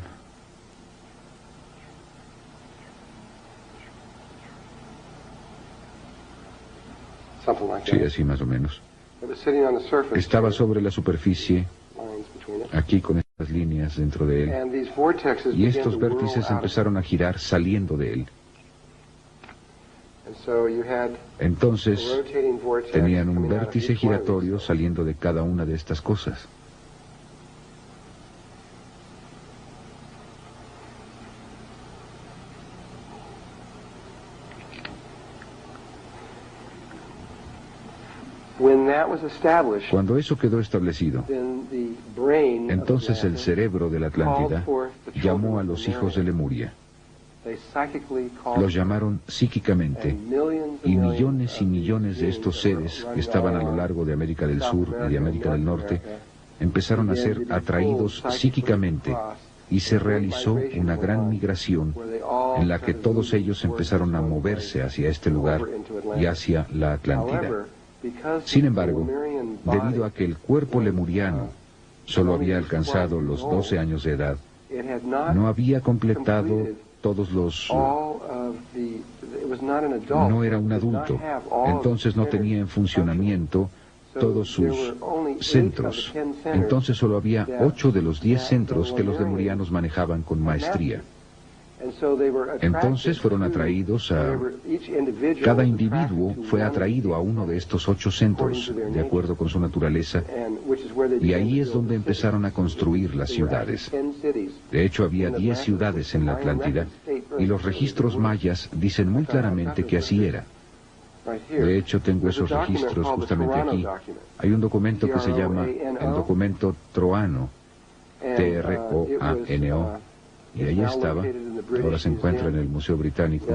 [SPEAKER 1] Sí, así más o menos. Estaba sobre la superficie, aquí con estas líneas dentro de él, y estos vértices empezaron a girar saliendo de él. Entonces, tenían un vértice giratorio saliendo de cada una de estas cosas. Cuando eso quedó establecido, entonces el cerebro de la Atlántida llamó a los hijos de Lemuria. Los llamaron psíquicamente, y millones de estos seres que estaban a lo largo de América del Sur y de América del Norte empezaron a ser atraídos psíquicamente, y se realizó una gran migración en la que todos ellos empezaron a moverse hacia este lugar y hacia la Atlántida. Sin embargo, debido a que el cuerpo lemuriano solo había alcanzado los 12 años de edad, no había completado todos los... No era un adulto, entonces no tenía en funcionamiento todos sus centros. Entonces solo había 8 de los 10 centros que los lemurianos manejaban con maestría. Entonces fueron atraídos a... Cada individuo fue atraído a uno de estos 8 centros, de acuerdo con su naturaleza, y ahí es donde empezaron a construir las ciudades. De hecho, había 10 ciudades en la Atlántida, y los registros mayas dicen muy claramente que así era. De hecho, tengo esos registros justamente aquí. Hay un documento que se llama el documento Troano, Troano, y ahí estaba. Ahora se encuentra en el Museo Británico.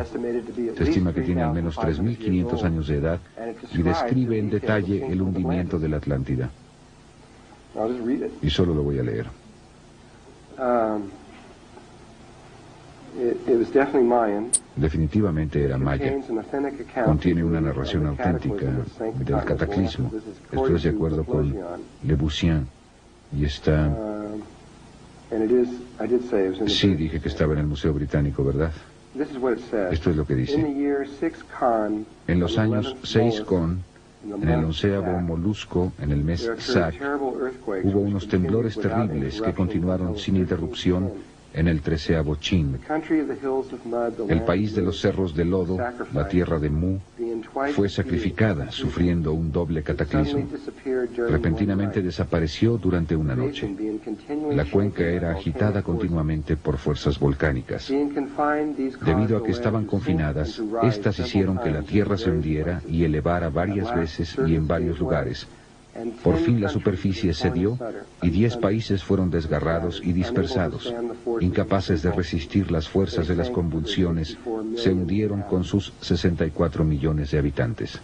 [SPEAKER 1] Se estima que tiene al menos 3.500 años de edad y describe en detalle el hundimiento de la Atlántida. Y solo lo voy a leer. Definitivamente era maya. Contiene una narración auténtica del cataclismo. Esto es de acuerdo con Le Bussien. Y está... Sí, dije que estaba en el Museo Británico, ¿verdad? Esto es lo que dice. En los años 6 con, en el 11º molusco, en el mes Sac, hubo unos temblores terribles que continuaron sin interrupción en el 13º Chin. El país de los cerros de lodo, la tierra de Mu, fue sacrificada, sufriendo un doble cataclismo. Repentinamente desapareció durante una noche. La cuenca era agitada continuamente por fuerzas volcánicas. Debido a que estaban confinadas, estas hicieron que la tierra se hundiera y elevara varias veces y en varios lugares. Por fin la superficie cedió y 10 países fueron desgarrados y dispersados. Incapaces de resistir las fuerzas de las convulsiones, se hundieron con sus 64 millones de habitantes.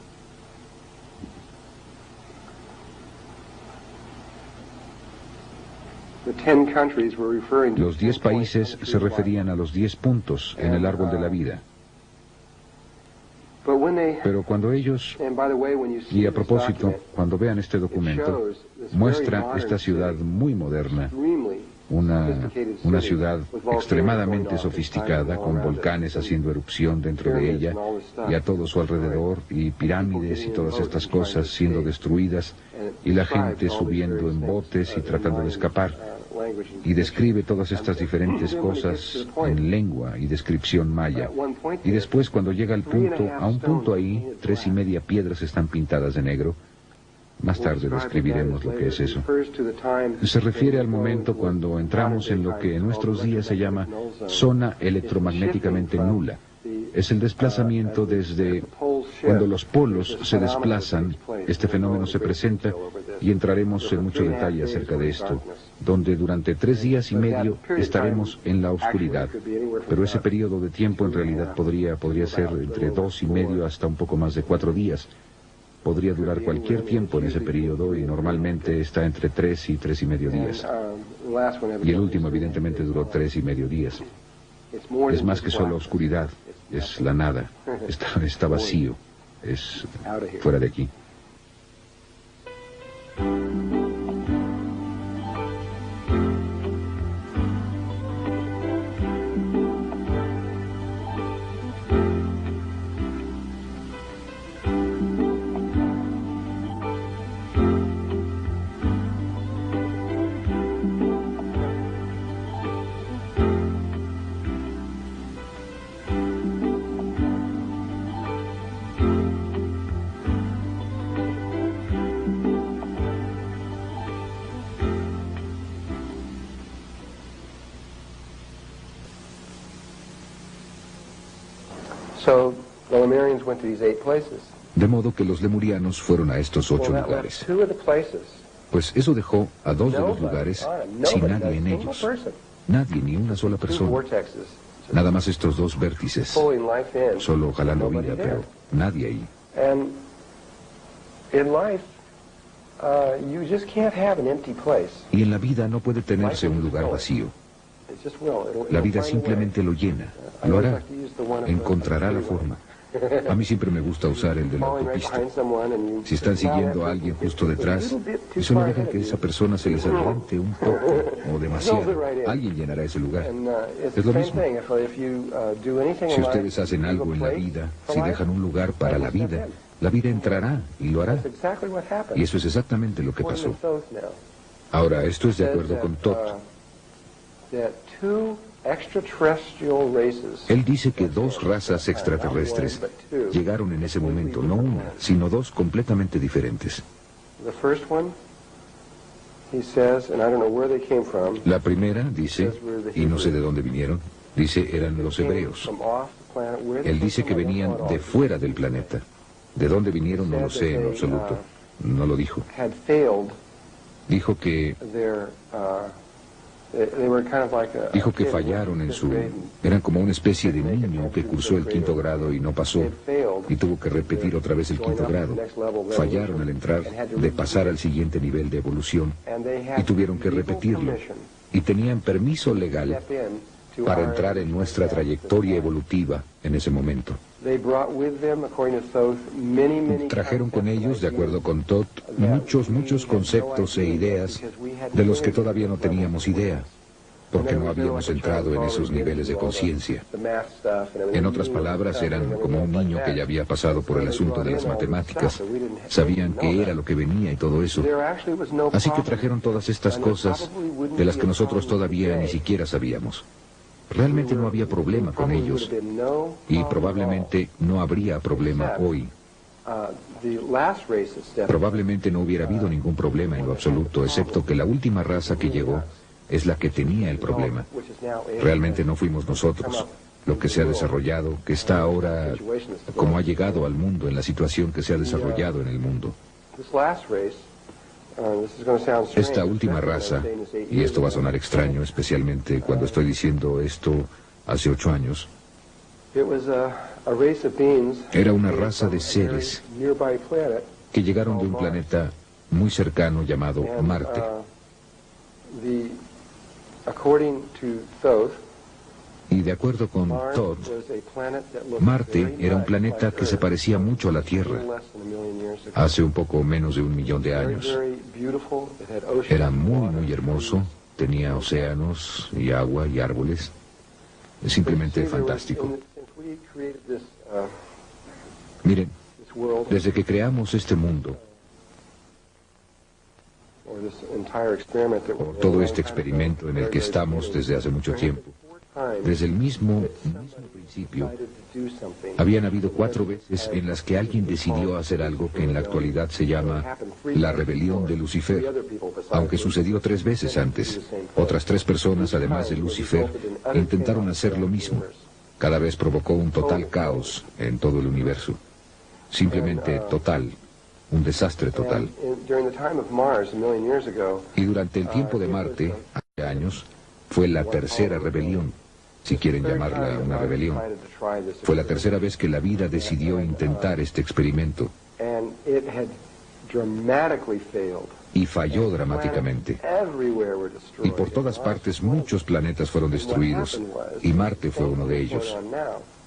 [SPEAKER 1] Los 10 países se referían a los 10 puntos en el árbol de la vida. Pero cuando ellos, y a propósito, cuando vean este documento, muestra esta ciudad muy moderna, una ciudad extremadamente sofisticada, con volcanes haciendo erupción dentro de ella y a todo su alrededor, y pirámides y todas estas cosas siendo destruidas, y la gente subiendo en botes y tratando de escapar. Y describe todas estas diferentes cosas en lengua y descripción maya. Y después, cuando llega al punto, a un punto ahí, 3.5 piedras están pintadas de negro. Más tarde describiremos lo que es eso. Se refiere al momento cuando entramos en lo que en nuestros días se llama zona electromagnéticamente nula. Es el desplazamiento desde cuando los polos se desplazan. Este fenómeno se presenta y entraremos en mucho detalle acerca de esto, donde durante 3 días y medio estaremos en la oscuridad. Pero ese periodo de tiempo en realidad podría ser entre 2 y medio hasta un poco más de 4 días. Podría durar cualquier tiempo en ese periodo y normalmente está entre 3 y 3.5 días. Y el último evidentemente duró 3.5 días. Es más que solo oscuridad, es la nada, está vacío, es fuera de aquí. De modo que los lemurianos fueron a estos 8 lugares. Pues eso dejó a 2 de los lugares sin nadie en ellos. Nadie, ni una sola persona. Nada más estos 2 vértices, solo jalando vida, pero nadie ahí. Y en la vida no puede tenerse un lugar vacío. La vida simplemente lo llena, lo hará, encontrará la forma. A mí siempre me gusta usar el de la autopista. Si están siguiendo a alguien justo detrás, eso no deja que esa persona se les adelante un poco o demasiado. Alguien llenará ese lugar. Es lo mismo. Si ustedes hacen algo en la vida, si dejan un lugar para la vida entrará y lo hará. Y eso es exactamente lo que pasó. Ahora, esto es de acuerdo con Toth. Él dice que 2 razas extraterrestres llegaron en ese momento, no una, sino 2 completamente diferentes. La primera, dice, y no sé de dónde vinieron, dice, eran los hebreos. Él dice que venían de fuera del planeta. ¿De dónde vinieron? No lo sé en absoluto. No lo dijo. Dijo que fallaron en su... Eran como una especie de niño que cursó el 5º grado y no pasó, y tuvo que repetir otra vez el 5º grado. Fallaron al entrar, de pasar al siguiente nivel de evolución, y tuvieron que repetirlo. Y tenían permiso legal para entrar en nuestra trayectoria evolutiva en ese momento. Trajeron con ellos, de acuerdo con Toth, muchos conceptos e ideas de los que todavía no teníamos idea, porque no habíamos entrado en esos niveles de conciencia. En otras palabras, eran como un niño que ya había pasado por el asunto de las matemáticas. Sabían qué era lo que venía y todo eso. Así que trajeron todas estas cosas de las que nosotros todavía ni siquiera sabíamos. Realmente no había problema con ellos, y probablemente no habría problema hoy. Probablemente no hubiera habido ningún problema en lo absoluto, excepto que la última raza que llegó es la que tenía el problema. Realmente no fuimos nosotros. Lo que se ha desarrollado, que está ahora como ha llegado al mundo, en la situación que se ha desarrollado en el mundo. Esta última raza, y esto va a sonar extraño, especialmente cuando estoy diciendo esto hace 8 años, era una raza de seres que llegaron de un planeta muy cercano llamado Marte.
[SPEAKER 2] According to Thoth,
[SPEAKER 1] Y de acuerdo con Todd, Marte era un planeta que se parecía mucho a la Tierra hace un poco menos de 1 millón de años. Era muy hermoso, tenía océanos y agua y árboles. Es simplemente fantástico. Miren, desde que creamos este mundo, por todo este experimento en el que estamos desde hace mucho tiempo, desde el mismo principio, habían habido 4 veces en las que alguien decidió hacer algo que en la actualidad se llama la rebelión de Lucifer, aunque sucedió 3 veces antes. Otras 3 personas, además de Lucifer, intentaron hacer lo mismo. Cada vez provocó un total caos en todo el universo. Simplemente total, un desastre total. Y durante el tiempo de Marte, hace años, fue la tercera rebelión, si quieren llamarla una rebelión. Fue la tercera vez que la vida decidió intentar este experimento. Y falló dramáticamente. Y por todas partes muchos planetas fueron destruidos, y Marte fue uno de ellos.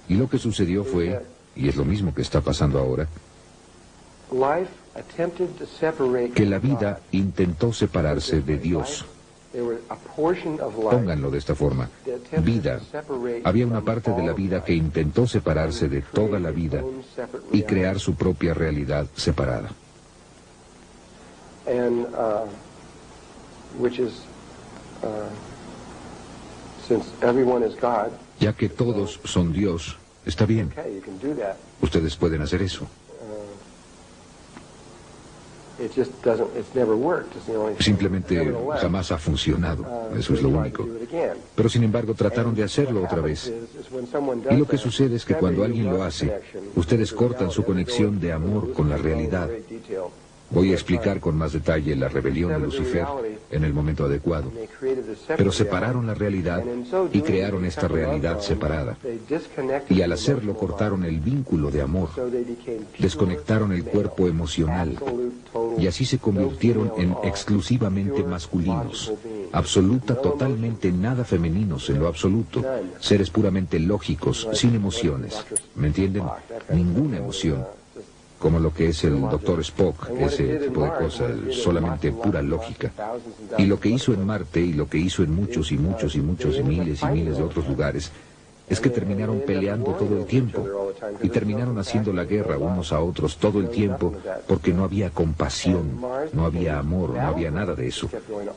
[SPEAKER 1] Y lo que sucedió fue, y es lo mismo que está pasando ahora, que la vida intentó separarse de Dios. Pónganlo de esta forma. Vida. Había una parte de la vida que intentó separarse de toda la vida y crear su propia realidad separada. Ya que todos son Dios, está bien. Ustedes pueden hacer eso. Simplemente jamás ha funcionado, eso es lo único. Pero sin embargo trataron de hacerlo otra vez. Y lo que sucede es que cuando alguien lo hace, ustedes cortan su conexión de amor con la realidad. Voy a explicar con más detalle la rebelión de Lucifer en el momento adecuado. Pero separaron la realidad y crearon esta realidad separada. Y al hacerlo cortaron el vínculo de amor, desconectaron el cuerpo emocional, y así se convirtieron en exclusivamente masculinos, totalmente nada femeninos en lo absoluto, seres puramente lógicos, sin emociones. ¿Me entienden? Ninguna emoción. Como lo que es el Dr. Spock, ese tipo de cosas, solamente pura lógica. Y lo que hizo en Marte, y lo que hizo en muchos y miles de otros lugares, es que terminaron peleando todo el tiempo, y terminaron haciendo la guerra unos a otros todo el tiempo, porque no había compasión, no había amor, no había nada de eso.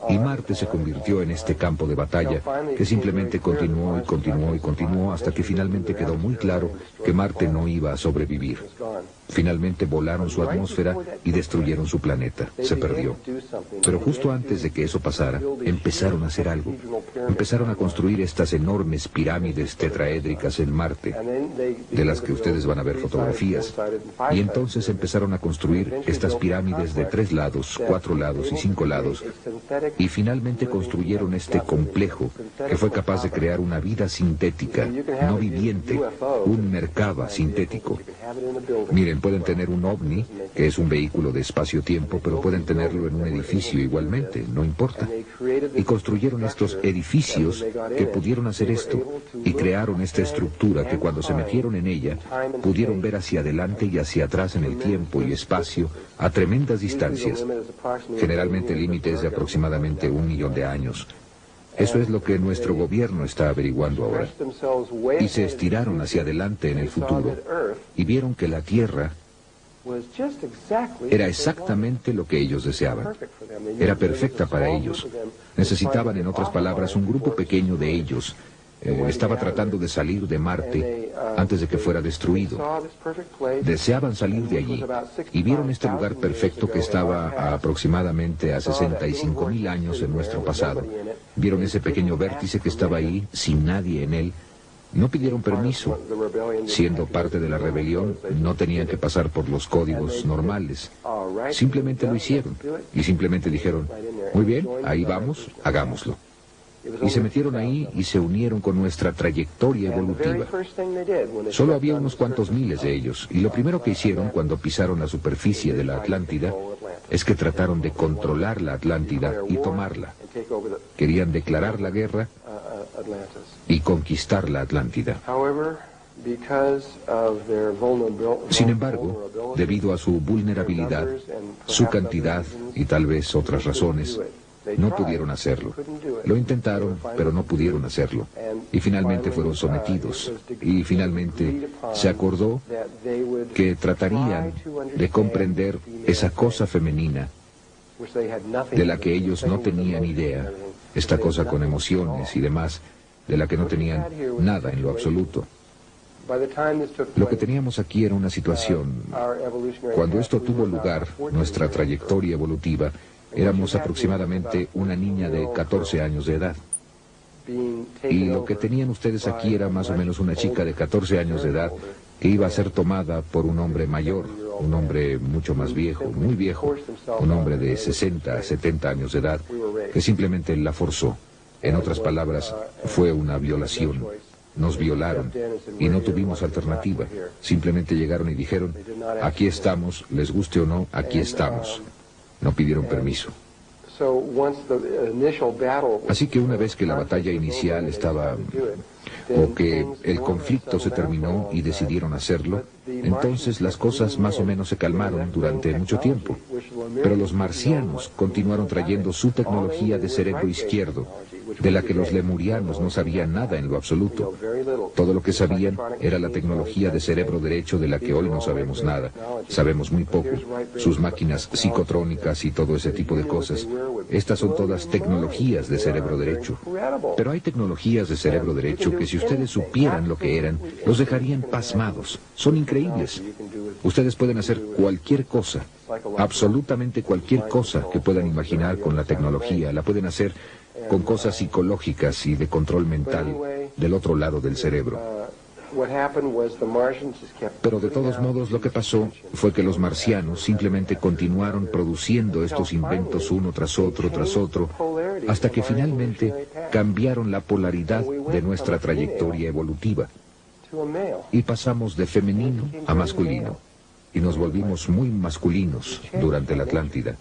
[SPEAKER 1] Y Marte se convirtió en este campo de batalla que simplemente continuó hasta que finalmente quedó muy claro que Marte no iba a sobrevivir. Finalmente volaron su atmósfera y destruyeron su planeta. Se perdió. Pero justo antes de que eso pasara, empezaron a hacer algo. Empezaron a construir estas enormes pirámides tetraédricas en Marte, de las que ustedes van a ver fotografías. Y entonces empezaron a construir estas pirámides de 3 lados, 4 lados y 5 lados. Y finalmente construyeron este complejo que fue capaz de crear una vida sintética, no viviente, un Merkaba sintético. Miren, pueden tener un ovni, que es un vehículo de espacio-tiempo, pero pueden tenerlo en un edificio igualmente, no importa. Y construyeron estos edificios que pudieron hacer esto, y crearon esta estructura que cuando se metieron en ella, pudieron ver hacia adelante y hacia atrás en el tiempo y espacio a tremendas distancias. Generalmente el límite es de aproximadamente 1 millón de años. Eso es lo que nuestro gobierno está averiguando ahora. Y se estiraron hacia adelante en el futuro y vieron que la Tierra era exactamente lo que ellos deseaban. Era perfecta para ellos. Necesitaban, en otras palabras, un grupo pequeño de ellos. Estaba tratando de salir de Marte antes de que fuera destruido. Deseaban salir de allí y vieron este lugar perfecto que estaba aproximadamente a 65.000 años en nuestro pasado. Vieron ese pequeño vértice que estaba ahí, sin nadie en él. No pidieron permiso. Siendo parte de la rebelión, no tenían que pasar por los códigos normales. Simplemente lo hicieron. Y simplemente dijeron, muy bien, ahí vamos, hagámoslo. y se metieron ahí y se unieron con nuestra trayectoria evolutiva. Solo había unos cuantos miles de ellos, y lo primero que hicieron cuando pisaron la superficie de la Atlántida es que trataron de controlar la Atlántida y tomarla. Querían declarar la guerra y conquistar la Atlántida. Sin embargo, debido a su vulnerabilidad, su cantidad y tal vez otras razones, no pudieron hacerlo. Lo intentaron, pero no pudieron hacerlo. Y finalmente fueron sometidos. Y finalmente se acordó que tratarían de comprender esa cosa femenina de la que ellos no tenían idea, esta cosa con emociones y demás, de la que no tenían nada en lo absoluto. Lo que teníamos aquí era una situación. Cuando esto tuvo lugar, nuestra trayectoria evolutiva, éramos aproximadamente una niña de 14 años de edad. Y lo que tenían ustedes aquí era más o menos una chica de 14 años de edad que iba a ser tomada por un hombre mayor, un hombre mucho más viejo, muy viejo, un hombre de 60, 70 años de edad, que simplemente la forzó. En otras palabras, fue una violación. Nos violaron y no tuvimos alternativa. Simplemente llegaron y dijeron, aquí estamos, les guste o no, aquí estamos. No pidieron permiso. Así que una vez que la batalla inicial estaba, o que el conflicto se terminó y decidieron hacerlo, entonces las cosas más o menos se calmaron durante mucho tiempo. Pero los marcianos continuaron trayendo su tecnología de cerebro izquierdo, de la que los lemurianos no sabían nada en lo absoluto. Todo lo que sabían era la tecnología de cerebro derecho de la que hoy no sabemos nada. Sabemos muy poco. Sus máquinas psicotrónicas y todo ese tipo de cosas. Estas son todas tecnologías de cerebro derecho. Pero hay tecnologías de cerebro derecho que si ustedes supieran lo que eran, los dejarían pasmados. Son increíbles. Ustedes pueden hacer cualquier cosa, absolutamente cualquier cosa que puedan imaginar con la tecnología. La pueden hacer con cosas psicológicas y de control mental del otro lado del cerebro. Pero de todos modos lo que pasó fue que los marcianos simplemente continuaron produciendo estos inventos uno tras otro, hasta que finalmente cambiaron la polaridad de nuestra trayectoria evolutiva. Y pasamos de femenino a masculino, y nos volvimos muy masculinos durante la Atlántida.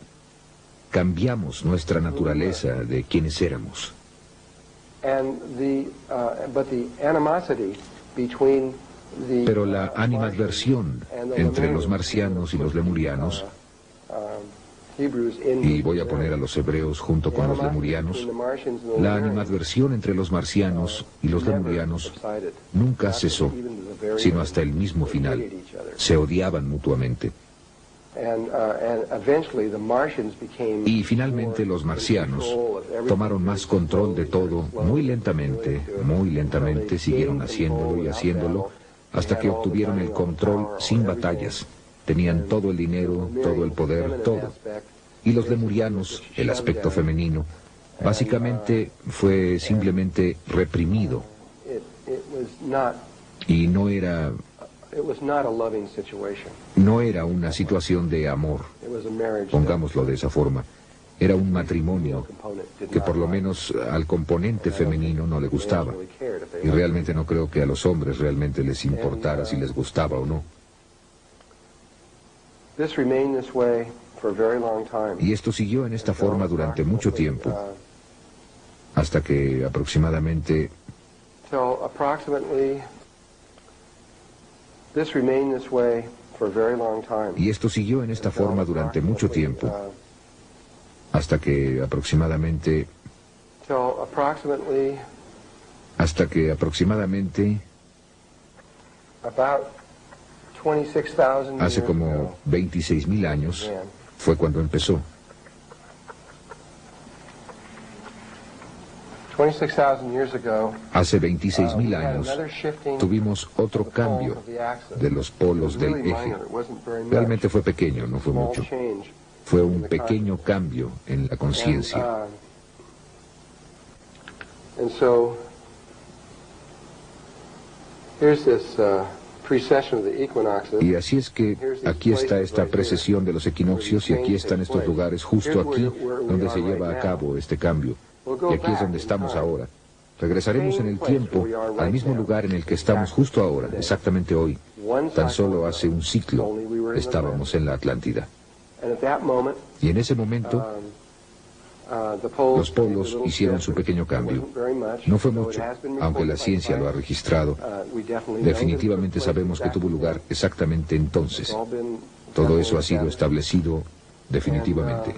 [SPEAKER 1] Cambiamos nuestra naturaleza de quienes éramos. Pero la animadversión entre los marcianos y los lemurianos, y voy a poner a los hebreos junto con los lemurianos, la animadversión entre los marcianos y los lemurianos nunca cesó, sino hasta el mismo final. Se odiaban mutuamente. Y finalmente los marcianos tomaron más control de todo muy lentamente siguieron haciéndolo y haciéndolo hasta que obtuvieron el control sin batallas. Tenían todo el dinero, todo el poder, todo. Y los lemurianos, el aspecto femenino, básicamente fue simplemente reprimido. Y no era una situación de amor, pongámoslo de esa forma. Era un matrimonio que por lo menos al componente femenino no le gustaba. Y realmente no creo que a los hombres realmente les importara si les gustaba o no. Y esto siguió en esta forma durante mucho tiempo, hasta que aproximadamente... Y esto siguió en esta forma durante mucho tiempo, hasta que aproximadamente hace como 26.000 años fue cuando empezó. Hace 26.000 años tuvimos otro cambio de los polos del eje. Realmente fue pequeño, no fue mucho. Fue un pequeño cambio en la conciencia. Y así es que aquí está esta precesión de los equinoccios y aquí están estos lugares justo aquí donde se lleva a cabo este cambio. Y aquí es donde estamos ahora. Regresaremos en el tiempo al mismo lugar en el que estamos justo ahora, exactamente hoy. Tan solo hace un ciclo estábamos en la Atlántida. Y en ese momento, los polos hicieron su pequeño cambio. No fue mucho, aunque la ciencia lo ha registrado. Definitivamente sabemos que tuvo lugar exactamente entonces. Todo eso ha sido establecido definitivamente.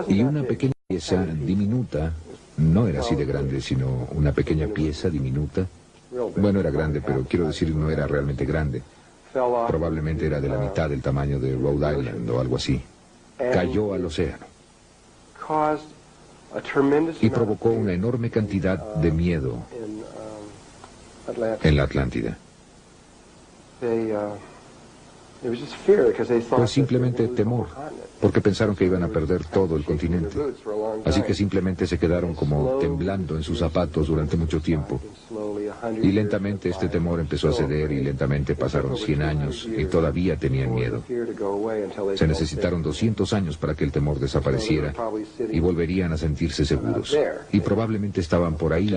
[SPEAKER 1] Y una pequeña pieza diminuta, no era así de grande, sino una pequeña pieza diminuta. Bueno, era grande, pero quiero decir, no era realmente grande. Probablemente era de la mitad del tamaño de Rhode Island o algo así. Cayó al océano y provocó una enorme cantidad de miedo en la Atlántida. Fue simplemente temor, porque pensaron que iban a perder todo el continente. Así que simplemente se quedaron como temblando en sus zapatos durante mucho tiempo. Y lentamente este temor empezó a ceder y lentamente pasaron 100 años y todavía tenían miedo. Se necesitaron 200 años para que el temor desapareciera y volverían a sentirse seguros. Y probablemente estaban por ahí,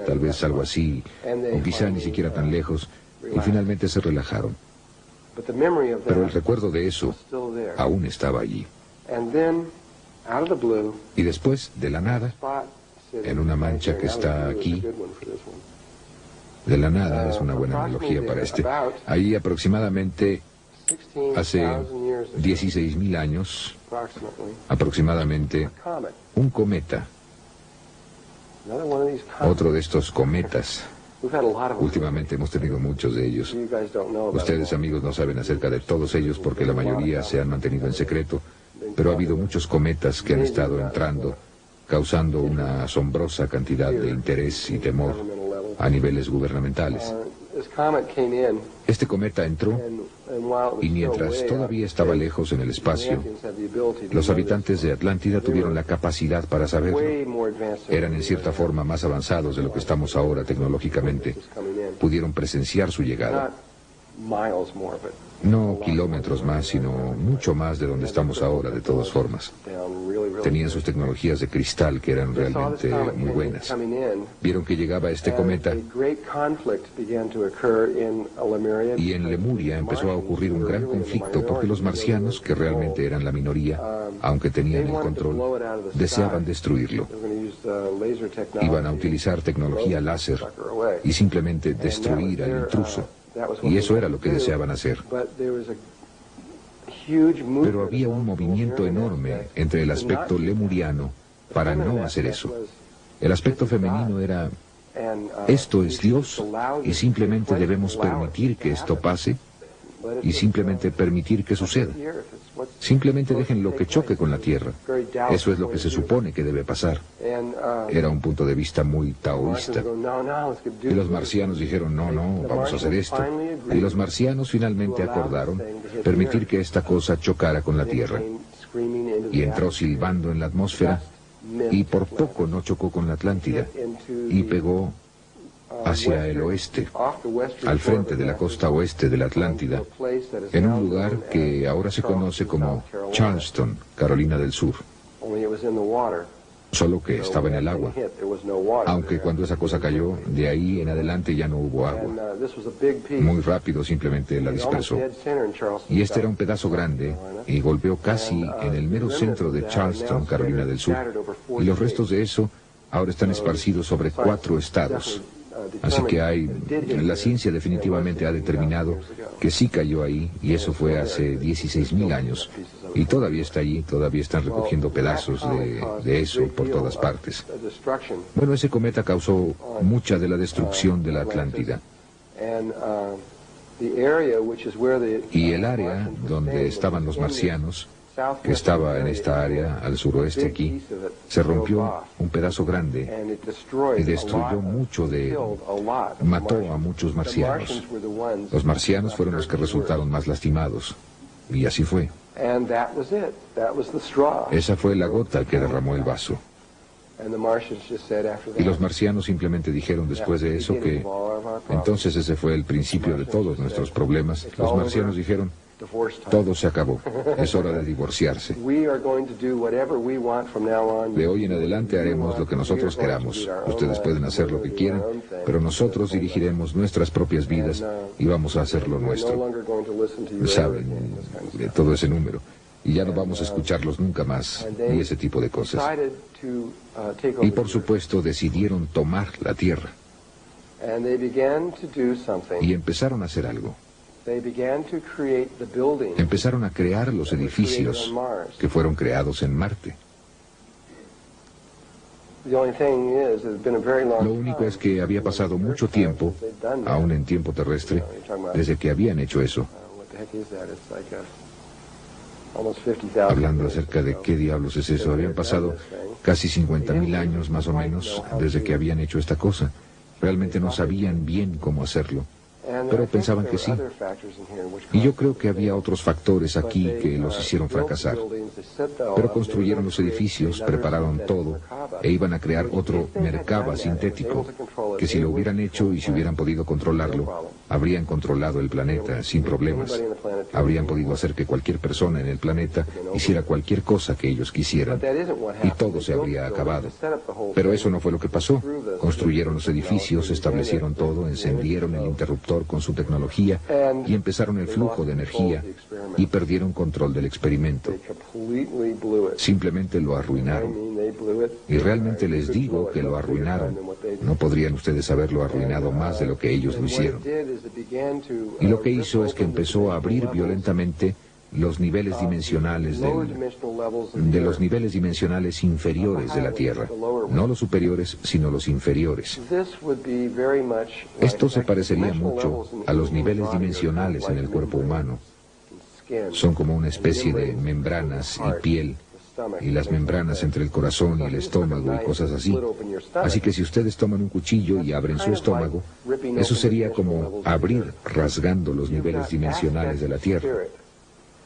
[SPEAKER 1] tal vez algo así, o quizá ni siquiera tan lejos, y finalmente se relajaron. Pero el recuerdo de eso aún estaba allí. Y después, de la nada, en una mancha que está aquí, de la nada, es una buena analogía para este, ahí aproximadamente hace 16.000 años, aproximadamente, un cometa, otro de estos cometas. Últimamente hemos tenido muchos de ellos. Ustedes, amigos, no saben acerca de todos ellos porque la mayoría se han mantenido en secreto, pero ha habido muchos cometas que han estado entrando, causando una asombrosa cantidad de interés y temor a niveles gubernamentales. Este cometa entró y mientras todavía estaba lejos en el espacio, los habitantes de Atlántida tuvieron la capacidad para saberlo. Eran en cierta forma más avanzados de lo que estamos ahora tecnológicamente. Pudieron presenciar su llegada. No kilómetros más, sino mucho más de donde estamos ahora, de todas formas. Tenían sus tecnologías de cristal que eran realmente muy buenas. Vieron que llegaba este cometa y en Lemuria empezó a ocurrir un gran conflicto porque los marcianos, que realmente eran la minoría, aunque tenían el control, deseaban destruirlo. Iban a utilizar tecnología láser y simplemente destruir al intruso. Y eso era lo que deseaban hacer. Pero había un movimiento enorme entre el aspecto lemuriano para no hacer eso. El aspecto femenino era, esto es Dios y simplemente debemos permitir que esto pase y simplemente permitir que suceda. Simplemente dejen lo que choque con la Tierra. Eso es lo que se supone que debe pasar. Era un punto de vista muy taoísta. Y los marcianos dijeron, no, vamos a hacer esto. Y los marcianos finalmente acordaron permitir que esta cosa chocara con la Tierra. Y entró silbando en la atmósfera y por poco no chocó con la Atlántida y pegó hacia el oeste, al frente de la costa oeste de la Atlántida, en un lugar que ahora se conoce como Charleston, Carolina del Sur. Solo que estaba en el agua, aunque cuando esa cosa cayó, de ahí en adelante ya no hubo agua. Muy rápido simplemente la dispersó. Y este era un pedazo grande y golpeó casi en el mero centro de Charleston, Carolina del Sur. Y los restos de eso ahora están esparcidos sobre 4 estados. Así que la ciencia definitivamente ha determinado que sí cayó ahí, y eso fue hace 16.000 años. Y todavía está allí, todavía están recogiendo pedazos de eso por todas partes. Bueno, ese cometa causó mucha de la destrucción de la Atlántida. Y el área donde estaban los marcianos, que estaba en esta área, al suroeste aquí, se rompió un pedazo grande y destruyó mató a muchos marcianos. Los marcianos fueron los que resultaron más lastimados, y así fue. Esa fue la gota que derramó el vaso. Y los marcianos simplemente dijeron después de eso que entonces ese fue el principio de todos nuestros problemas. Los marcianos dijeron, Todo se acabó. Es hora de divorciarse. De hoy en adelante haremos lo que nosotros queramos. Ustedes pueden hacer lo que quieran, pero nosotros dirigiremos nuestras propias vidas y vamos a hacer lo nuestro. Saben, de todo ese número. Y ya no vamos a escucharlos nunca más, ni ese tipo de cosas. Y por supuesto decidieron tomar la tierra. Y empezaron a hacer algo. Empezaron a crear los edificios que fueron creados en Marte. Lo único es que había pasado mucho tiempo, aún en tiempo terrestre, desde que habían hecho eso. Hablando acerca de qué diablos es eso, habían pasado casi 50.000 años más o menos desde que habían hecho esta cosa. Realmente no sabían bien cómo hacerlo, pero pensaban que sí. Y yo creo que había otros factores aquí que los hicieron fracasar. Pero construyeron los edificios, prepararon todo, e iban a crear otro Merkaba sintético, que si lo hubieran hecho y si hubieran podido controlarlo, habrían controlado el planeta sin problemas. Habrían podido hacer que cualquier persona en el planeta hiciera cualquier cosa que ellos quisieran, y todo se habría acabado. Pero eso no fue lo que pasó. Construyeron los edificios, establecieron todo, encendieron el interruptor con su tecnología y empezaron el flujo de energía y perdieron control del experimento. Simplemente lo arruinaron. Y realmente les digo que lo arruinaron. No podrían ustedes haberlo arruinado más de lo que ellos lo hicieron. Y lo que hizo es que empezó a abrir violentamente los niveles dimensionales de los niveles dimensionales inferiores de la Tierra. No los superiores, sino los inferiores. Esto se parecería mucho a los niveles dimensionales en el cuerpo humano. Son como una especie de membranas y piel, y las membranas entre el corazón y el estómago y cosas así. Así que si ustedes toman un cuchillo y abren su estómago, eso sería como abrir rasgando los niveles dimensionales de la Tierra.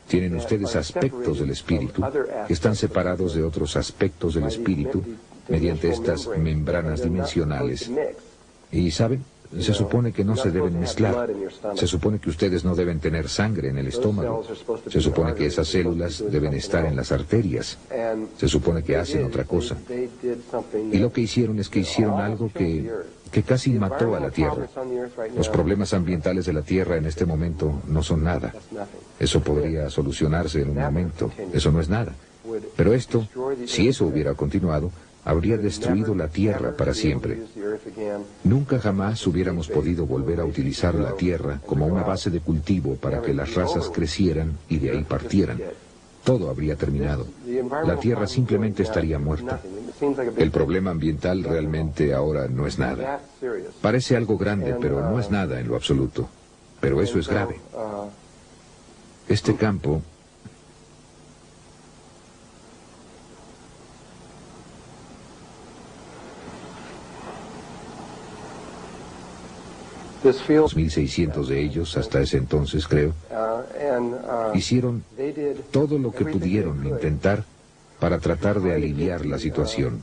[SPEAKER 1] Tienen ustedes aspectos del espíritu que están separados de otros aspectos del espíritu mediante estas membranas dimensionales. Y ¿saben? Se supone que no se deben mezclar. Se supone que ustedes no deben tener sangre en el estómago. Se supone que esas células deben estar en las arterias. Se supone que hacen otra cosa. Y lo que hicieron es que hicieron algo que casi mató a la Tierra. Los problemas ambientales de la Tierra en este momento no son nada. Eso podría solucionarse en un momento. Eso no es nada. Pero esto, si eso hubiera continuado, habría destruido la Tierra para siempre. Nunca jamás hubiéramos podido volver a utilizar la Tierra como una base de cultivo para que las razas crecieran y de ahí partieran. Todo habría terminado. La Tierra simplemente estaría muerta. El problema ambiental realmente ahora no es nada. Parece algo grande, pero no es nada en lo absoluto. Pero eso es grave. Este campo los 1.600 de ellos, hasta ese entonces creo, hicieron todo lo que pudieron intentar para tratar de aliviar la situación.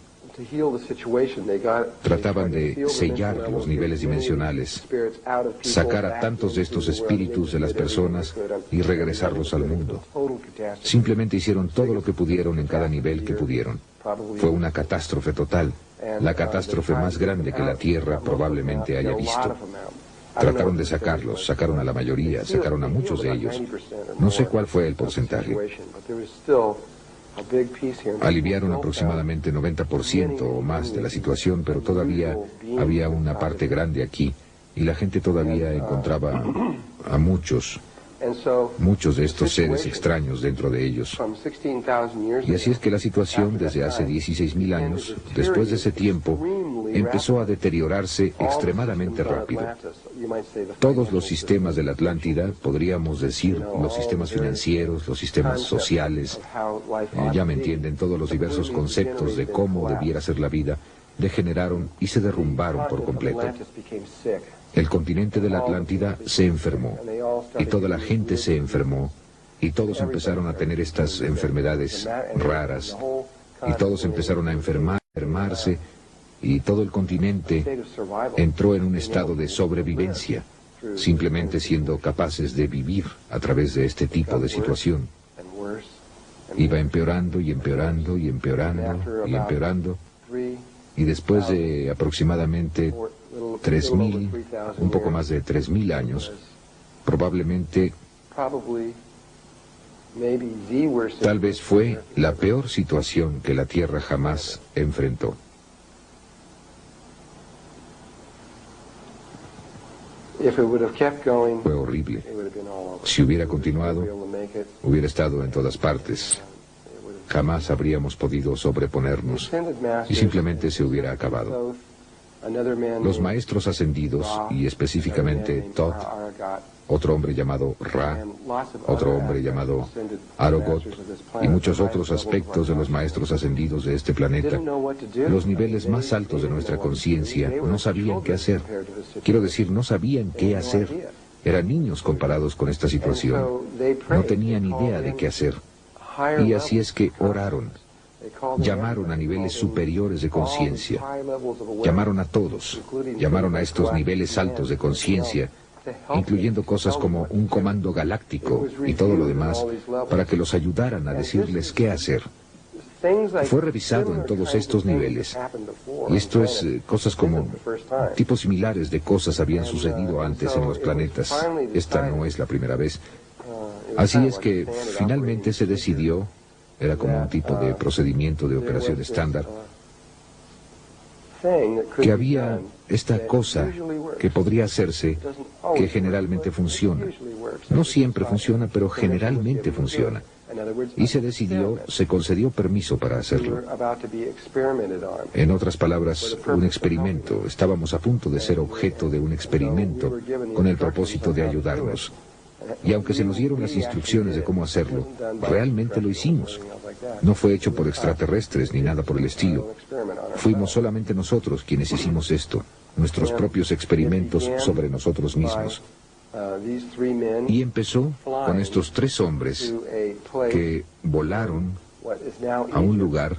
[SPEAKER 1] Trataban de sellar los niveles dimensionales, sacar a tantos de estos espíritus de las personas y regresarlos al mundo. Simplemente hicieron todo lo que pudieron en cada nivel que pudieron. Fue una catástrofe total, la catástrofe más grande que la Tierra probablemente haya visto. Trataron de sacarlos, sacaron a la mayoría, sacaron a muchos de ellos. No sé cuál fue el porcentaje. Aliviaron aproximadamente 90% o más de la situación, pero todavía había una parte grande aquí, y la gente todavía encontraba a muchos de estos seres extraños dentro de ellos. Y así es que la situación desde hace 16.000 años, después de ese tiempo, empezó a deteriorarse extremadamente rápido. Todos los sistemas de la Atlántida, podríamos decir, los sistemas financieros, los sistemas sociales, ya me entienden, todos los diversos conceptos de cómo debiera ser la vida, degeneraron y se derrumbaron por completo. El continente de la Atlántida se enfermó, y toda la gente se enfermó, y todos empezaron a tener estas enfermedades raras, y todos empezaron a enfermarse, y todo el continente entró en un estado de sobrevivencia. simplemente siendo capaces de vivir a través de este tipo de situación. Iba empeorando y empeorando y empeorando y empeorando, y después de aproximadamente 3.000, un poco más de 3.000 años, probablemente, tal vez fue la peor situación que la Tierra jamás enfrentó. Fue horrible. Si hubiera continuado, hubiera estado en todas partes. Jamás habríamos podido sobreponernos y simplemente se hubiera acabado. Los maestros ascendidos, y específicamente Thoth, otro hombre llamado Ra, otro hombre llamado Arogot, y muchos otros aspectos de los maestros ascendidos de este planeta, los niveles más altos de nuestra conciencia, no sabían qué hacer. Quiero decir, no sabían qué hacer. Eran niños comparados con esta situación. No tenían idea de qué hacer. Y así es que oraron. Llamaron a niveles superiores de conciencia. Llamaron a todos. Llamaron a estos niveles altos de conciencia, incluyendo cosas como un comando galáctico y todo lo demás, para que los ayudaran a decirles qué hacer. Fue revisado en todos estos niveles. Y esto es cosas como tipos similares de cosas habían sucedido antes en los planetas. Esta no es la primera vez. Así es que finalmente se decidió, era como un tipo de procedimiento de operación estándar, que había esta cosa que podría hacerse, que generalmente funciona. No siempre funciona, pero generalmente funciona. Y se decidió, se concedió permiso para hacerlo. En otras palabras, un experimento. Estábamos a punto de ser objeto de un experimento con el propósito de ayudarnos. Y aunque se nos dieron las instrucciones de cómo hacerlo, realmente lo hicimos. No fue hecho por extraterrestres ni nada por el estilo. Fuimos solamente nosotros quienes hicimos esto, nuestros propios experimentos sobre nosotros mismos. Y empezó con estos 3 hombres que volaron a un lugar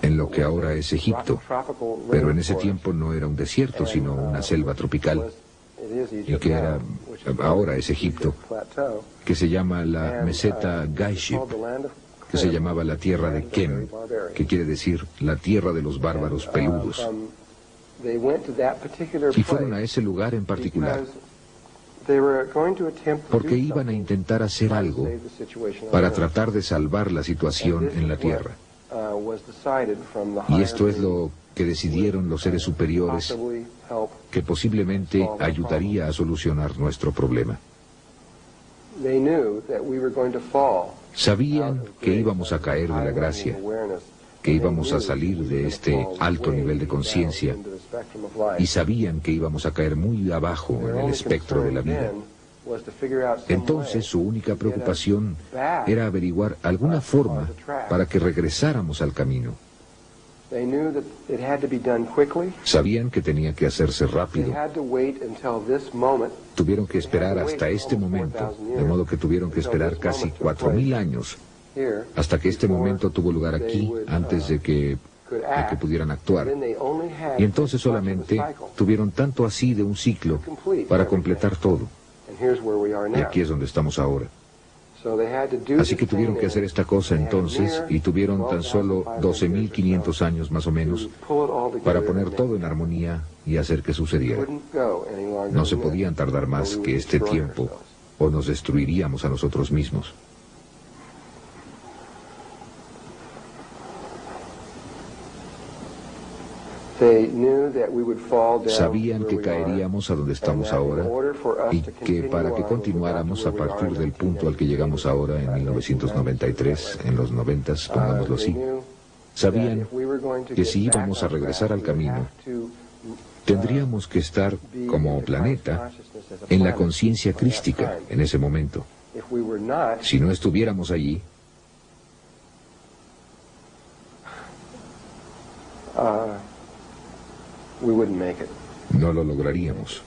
[SPEAKER 1] en lo que ahora es Egipto, pero en ese tiempo no era un desierto, sino una selva tropical, y que era, ahora es Egipto, que se llama la meseta Gaiship, que se llamaba la tierra de Kem, que quiere decir la tierra de los bárbaros peludos. Y fueron a ese lugar en particular porque iban a intentar hacer algo para tratar de salvar la situación en la Tierra. Y esto es lo que decidieron los seres superiores, que posiblemente ayudaría a solucionar nuestro problema. Sabían que íbamos a caer de la gracia, que íbamos a salir de este alto nivel de conciencia, y sabían que íbamos a caer muy abajo en el espectro de la vida. Entonces su única preocupación era averiguar alguna forma para que regresáramos al camino. Sabían que tenía que hacerse rápido. Tuvieron que esperar hasta este momento, de modo que tuvieron que esperar casi 4.000 años, hasta que este momento tuvo lugar aquí, antes de que pudieran actuar. Y entonces solamente tuvieron tanto así de un ciclo para completar todo. Y aquí es donde estamos ahora. Así que tuvieron que hacer esta cosa entonces, y tuvieron tan solo 12.500 años más o menos para poner todo en armonía y hacer que sucediera. No se podían tardar más que este tiempo, o nos destruiríamos a nosotros mismos. Sabían que caeríamos a donde estamos ahora y que para que continuáramos a partir del punto al que llegamos ahora en 1993, en los 90s, pongámoslo así, sabían que si íbamos a regresar al camino, tendríamos que estar como planeta en la conciencia crística en ese momento. Si no estuviéramos allí, no lo lograríamos.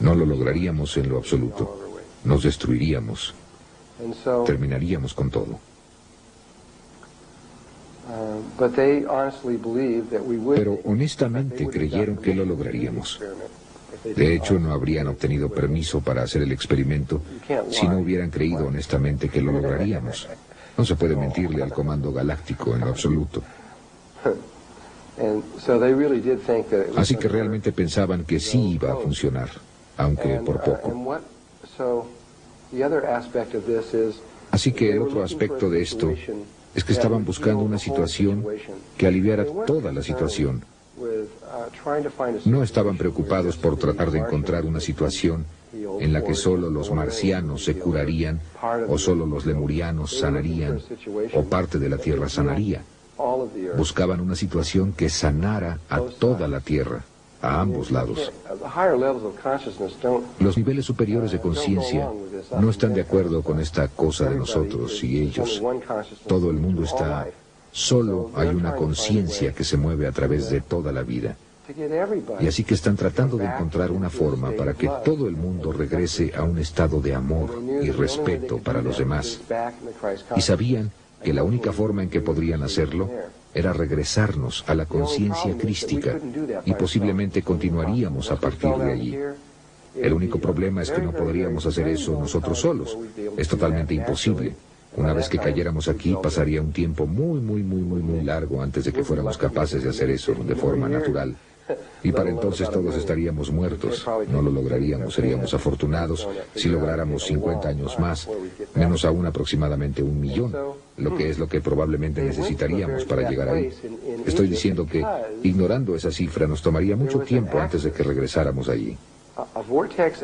[SPEAKER 1] No lo lograríamos en lo absoluto. Nos destruiríamos. Terminaríamos con todo. Pero honestamente creyeron que lo lograríamos. De hecho, no habrían obtenido permiso para hacer el experimento si no hubieran creído honestamente que lo lograríamos. No se puede mentirle al Comando Galáctico en lo absoluto. Así que realmente pensaban que sí iba a funcionar, aunque por poco. Así que el otro aspecto de esto es que estaban buscando una situación que aliviara toda la situación. No estaban preocupados por tratar de encontrar una situación en la que solo los marcianos se curarían, o solo los lemurianos sanarían, o parte de la Tierra sanaría. Buscaban una situación que sanara a toda la Tierra, a ambos lados. Los niveles superiores de conciencia no están de acuerdo con esta cosa de nosotros y ellos. Todo el mundo está... Solo hay una conciencia que se mueve a través de toda la vida. Y así que están tratando de encontrar una forma para que todo el mundo regrese a un estado de amor y respeto para los demás. Y sabían que la única forma en que podrían hacerlo era regresarnos a la conciencia crística, y posiblemente continuaríamos a partir de allí. El único problema es que no podríamos hacer eso nosotros solos. Es totalmente imposible. Una vez que cayéramos aquí, pasaría un tiempo muy largo antes de que fuéramos capaces de hacer eso de forma natural. Y para entonces todos estaríamos muertos. No lo lograríamos. Seríamos afortunados si lográramos 50 años más, menos aún aproximadamente 1 millón, lo que es lo que probablemente necesitaríamos para llegar ahí. Estoy diciendo que, ignorando esa cifra, nos tomaría mucho tiempo antes de que regresáramos allí.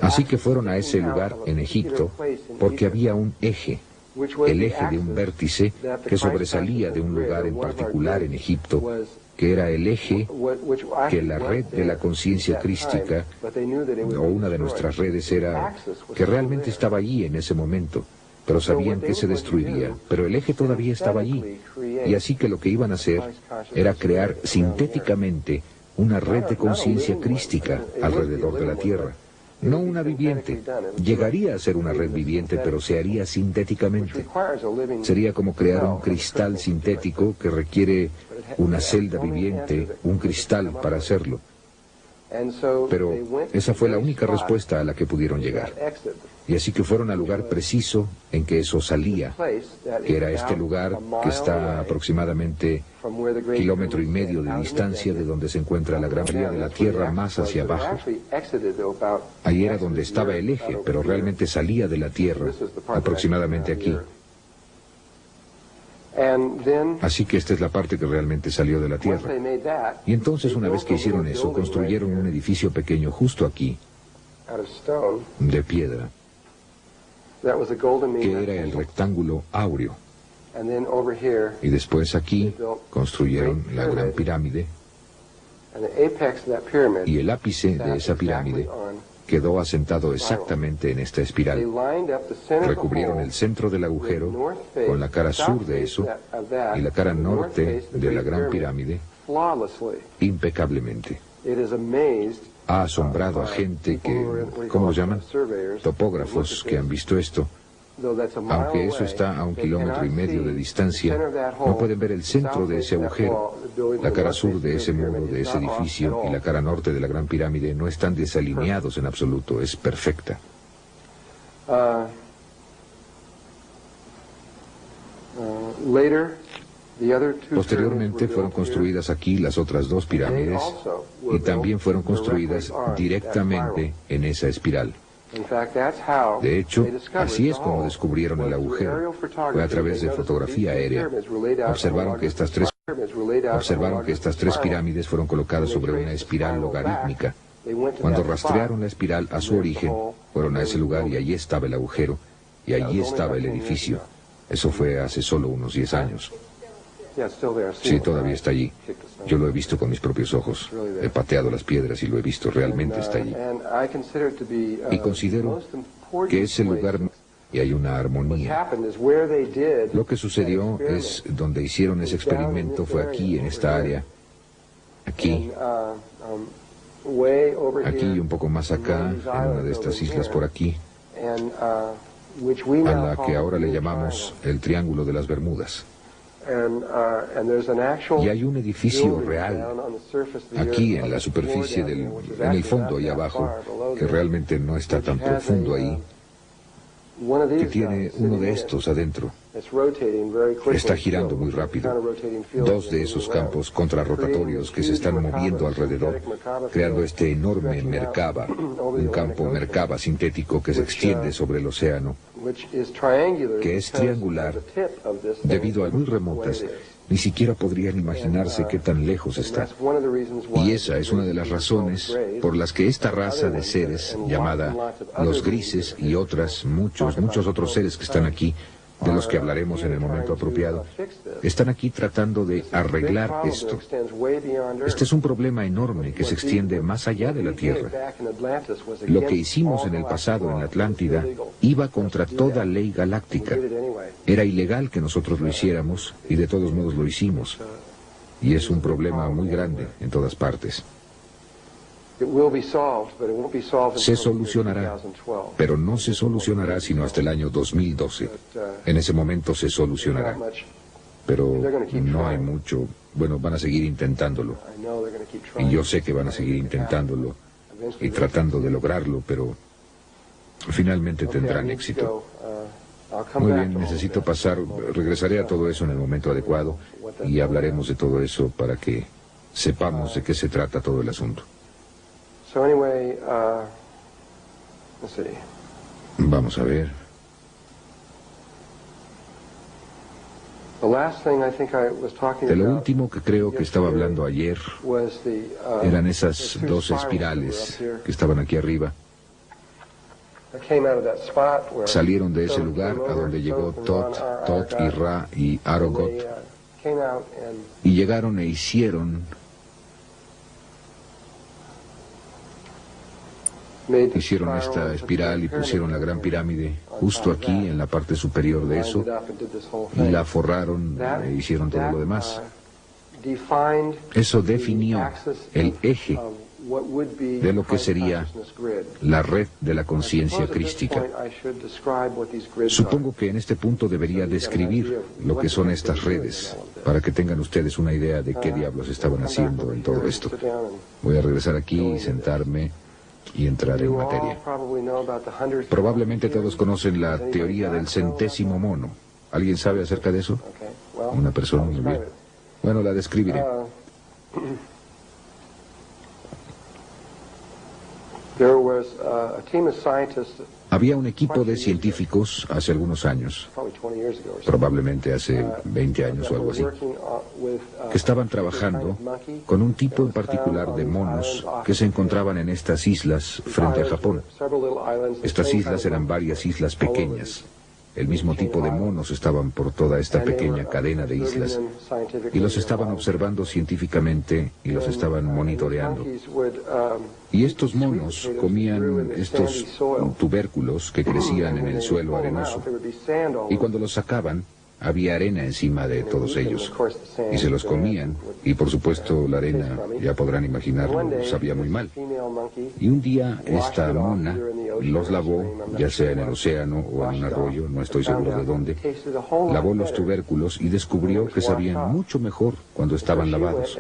[SPEAKER 1] Así que fueron a ese lugar en Egipto porque había un eje. El eje de un vértice que sobresalía de un lugar en particular en Egipto, que era el eje que la red de la conciencia crística, o una de nuestras redes, era que realmente estaba allí en ese momento, pero sabían que se destruiría, pero el eje todavía estaba allí, y así que lo que iban a hacer era crear sintéticamente una red de conciencia crística alrededor de la Tierra. No una viviente. Llegaría a ser una red viviente, pero se haría sintéticamente. Sería como crear un cristal sintético que requiere una celda viviente, un cristal para hacerlo. Pero esa fue la única respuesta a la que pudieron llegar. Y así que fueron al lugar preciso en que eso salía, que era este lugar que está a aproximadamente 1,5 kilómetros de distancia de donde se encuentra la gran mayoría de la Tierra más hacia abajo. Ahí era donde estaba el eje, pero realmente salía de la Tierra, aproximadamente aquí. Así que esta es la parte que realmente salió de la Tierra. Y entonces, una vez que hicieron eso, construyeron un edificio pequeño justo aquí, de piedra, que era el rectángulo áureo. Y después aquí construyeron la gran pirámide, y el ápice de esa pirámide quedó asentado exactamente en esta espiral. Recubrieron el centro del agujero con la cara sur de eso y la cara norte de la gran pirámide impecablemente. Ha asombrado a gente que, ¿cómo lo llaman? Topógrafos que han visto esto. Aunque eso está a 1,5 kilómetros de distancia, no pueden ver el centro de ese agujero. La cara sur de ese muro, de ese edificio, y la cara norte de la gran pirámide no están desalineados en absoluto, es perfecta. Posteriormente fueron construidas aquí las otras 2 pirámides, y también fueron construidas directamente en esa espiral. De hecho, así es como descubrieron el agujero. Fue a través de fotografía aérea. Observaron que estas tres pirámides fueron colocadas sobre una espiral logarítmica. Cuando rastrearon la espiral a su origen, fueron a ese lugar y allí estaba el agujero, y allí estaba el edificio. Eso fue hace solo unos 10 años. Sí, todavía está allí. Yo lo he visto con mis propios ojos. He pateado las piedras y lo he visto, realmente está allí. Y considero que ese lugar, y hay una armonía. Lo que sucedió es, donde hicieron ese experimento fue aquí, en esta área. Aquí. Aquí y un poco más acá, en una de estas islas por aquí, a la que ahora le llamamos el Triángulo de las Bermudas. Y hay un edificio real aquí en la superficie en el fondo ahí abajo, que realmente no está tan profundo ahí, que tiene uno de estos adentro. Está girando muy rápido. Dos de esos campos contrarrotatorios que se están moviendo alrededor, creando este enorme Merkaba, un campo Merkaba sintético que se extiende sobre el océano, que es triangular debido a muy remotas. Ni siquiera podrían imaginarse qué tan lejos está. Y esa es una de las razones por las que esta raza de seres, llamada los grises y muchos otros seres que están aquí, de los que hablaremos en el momento apropiado, están aquí tratando de arreglar esto. Este es un problema enorme que se extiende más allá de la Tierra. Lo que hicimos en el pasado en la Atlántida iba contra toda ley galáctica. Era ilegal que nosotros lo hiciéramos y de todos modos lo hicimos. Y es un problema muy grande en todas partes. Se solucionará, pero no se solucionará sino hasta el año 2012. En ese momento se solucionará. Pero no hay mucho. Bueno, van a seguir intentándolo. Y yo sé que van a seguir intentándolo y tratando de lograrlo, pero finalmente tendrán éxito. Muy bien, necesito regresaré a todo eso en el momento adecuado y hablaremos de todo eso para que sepamos de qué se trata todo el asunto. Vamos a ver. De lo último que creo que estaba hablando ayer eran esas dos espirales que estaban aquí arriba. Salieron de ese lugar a donde llegó Tot y Ra y Arogot y llegaron e hicieron esta espiral y pusieron la gran pirámide justo aquí en la parte superior de eso y la forraron e hicieron todo lo demás. Eso definió el eje de lo que sería la red de la conciencia crística. Supongo que en este punto debería describir lo que son estas redes, para que tengan ustedes una idea de qué diablos estaban haciendo en todo esto. Voy a regresar aquí y sentarme y entrar en materia. Probablemente todos conocen la teoría del centésimo mono. ¿Alguien sabe acerca de eso? Una persona, muy bien. Bueno, la describiré. Había un equipo de científicos hace algunos años, probablemente hace 20 años o algo así, que estaban trabajando con un tipo en particular de monos que se encontraban en estas islas frente a Japón. Estas islas eran varias islas pequeñas. El mismo tipo de monos estaban por toda esta pequeña cadena de islas y los estaban observando científicamente y los estaban monitoreando. Y estos monos comían estos tubérculos que crecían en el suelo arenoso y cuando los sacaban había arena encima de todos ellos y se los comían y por supuesto la arena, ya podrán imaginarlo, sabía muy mal. Y un día esta mona los lavó, ya sea en el océano o en un arroyo, no estoy seguro de dónde, lavó los tubérculos y descubrió que sabían mucho mejor cuando estaban lavados.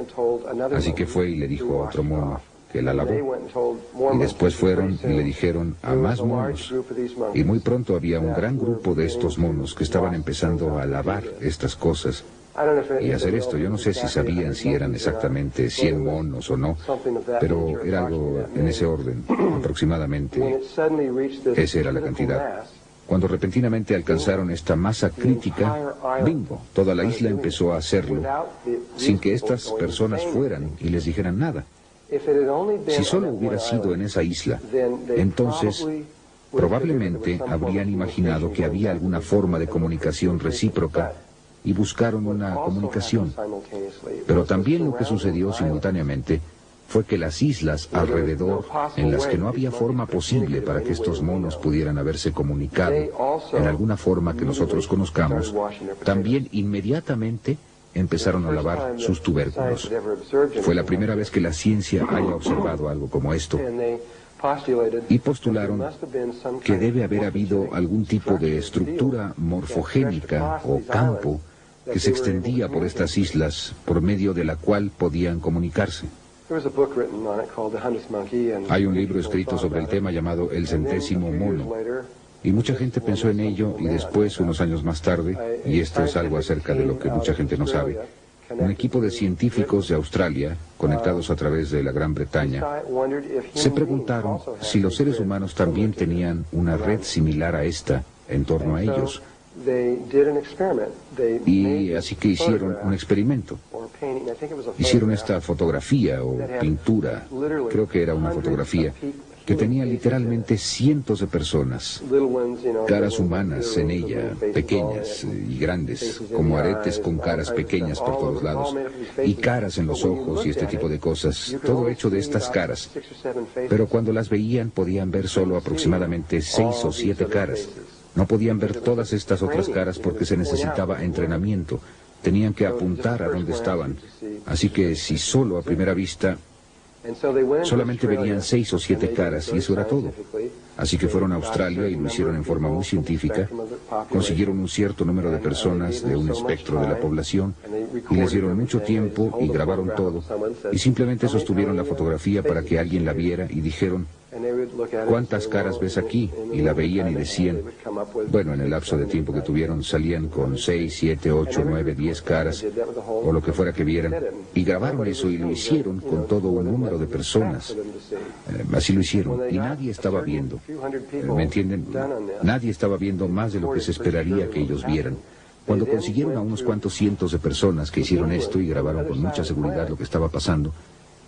[SPEAKER 1] Así que fue y le dijo a otro mono que la lavó. Y después fueron y le dijeron a más monos. Y muy pronto había un gran grupo de estos monos que estaban empezando a lavar estas cosas y hacer esto. Yo no sé si sabían si eran exactamente 100 monos o no, pero era algo en ese orden, aproximadamente. Esa era la cantidad. Cuando repentinamente alcanzaron esta masa crítica, bingo, toda la isla empezó a hacerlo, sin que estas personas fueran y les dijeran nada. Si solo hubiera sido en esa isla, entonces probablemente habrían imaginado que había alguna forma de comunicación recíproca y buscaron una comunicación. Pero también lo que sucedió simultáneamente fue que las islas alrededor, en las que no había forma posible para que estos monos pudieran haberse comunicado en alguna forma que nosotros conozcamos, también inmediatamente empezaron a lavar sus tubérculos. Fue la primera vez que la ciencia haya observado algo como esto. Y postularon que debe haber habido algún tipo de estructura morfogénica o campo
[SPEAKER 3] que se extendía por estas islas, por medio de la cual podían comunicarse. Hay un libro escrito sobre el tema llamado El centésimo mono, y mucha gente pensó en ello, y después, unos años más tarde, y esto es algo acerca de lo que mucha gente no sabe, un equipo de científicos de Australia, conectados a través de la Gran Bretaña, se preguntaron si los seres humanos también tenían una red similar a esta en torno a ellos. Y así que hicieron un experimento. Hicieron esta fotografía o pintura, creo que era una fotografía, que tenía literalmente cientos de personas, caras humanas en ella, pequeñas y grandes, como aretes con caras pequeñas por todos lados, y caras en los ojos y este tipo de cosas, todo hecho de estas caras. Pero cuando las veían podían ver solo aproximadamente 6 o 7 caras. No podían ver todas estas otras caras porque se necesitaba entrenamiento. Tenían que apuntar a dónde estaban. Así que si solo a primera vista solamente veían 6 o 7 caras, y eso era todo. Así que fueron a Australia y lo hicieron en forma muy científica. Consiguieron un cierto número de personas de un espectro de la población, y les dieron mucho tiempo y grabaron todo, y simplemente sostuvieron la fotografía para que alguien la viera y dijeron: ¿cuántas caras ves aquí? Y la veían y decían, bueno, en el lapso de tiempo que tuvieron salían con 6, 7, 8, 9, 10 caras, o lo que fuera que vieran, y grabaron eso y lo hicieron con todo un número de personas. Así lo hicieron, y nadie estaba viendo. ¿Me entienden? Nadie estaba viendo más de lo que se esperaría que ellos vieran. Cuando consiguieron a unos cuantos cientos de personas que hicieron esto y grabaron con mucha seguridad lo que estaba pasando,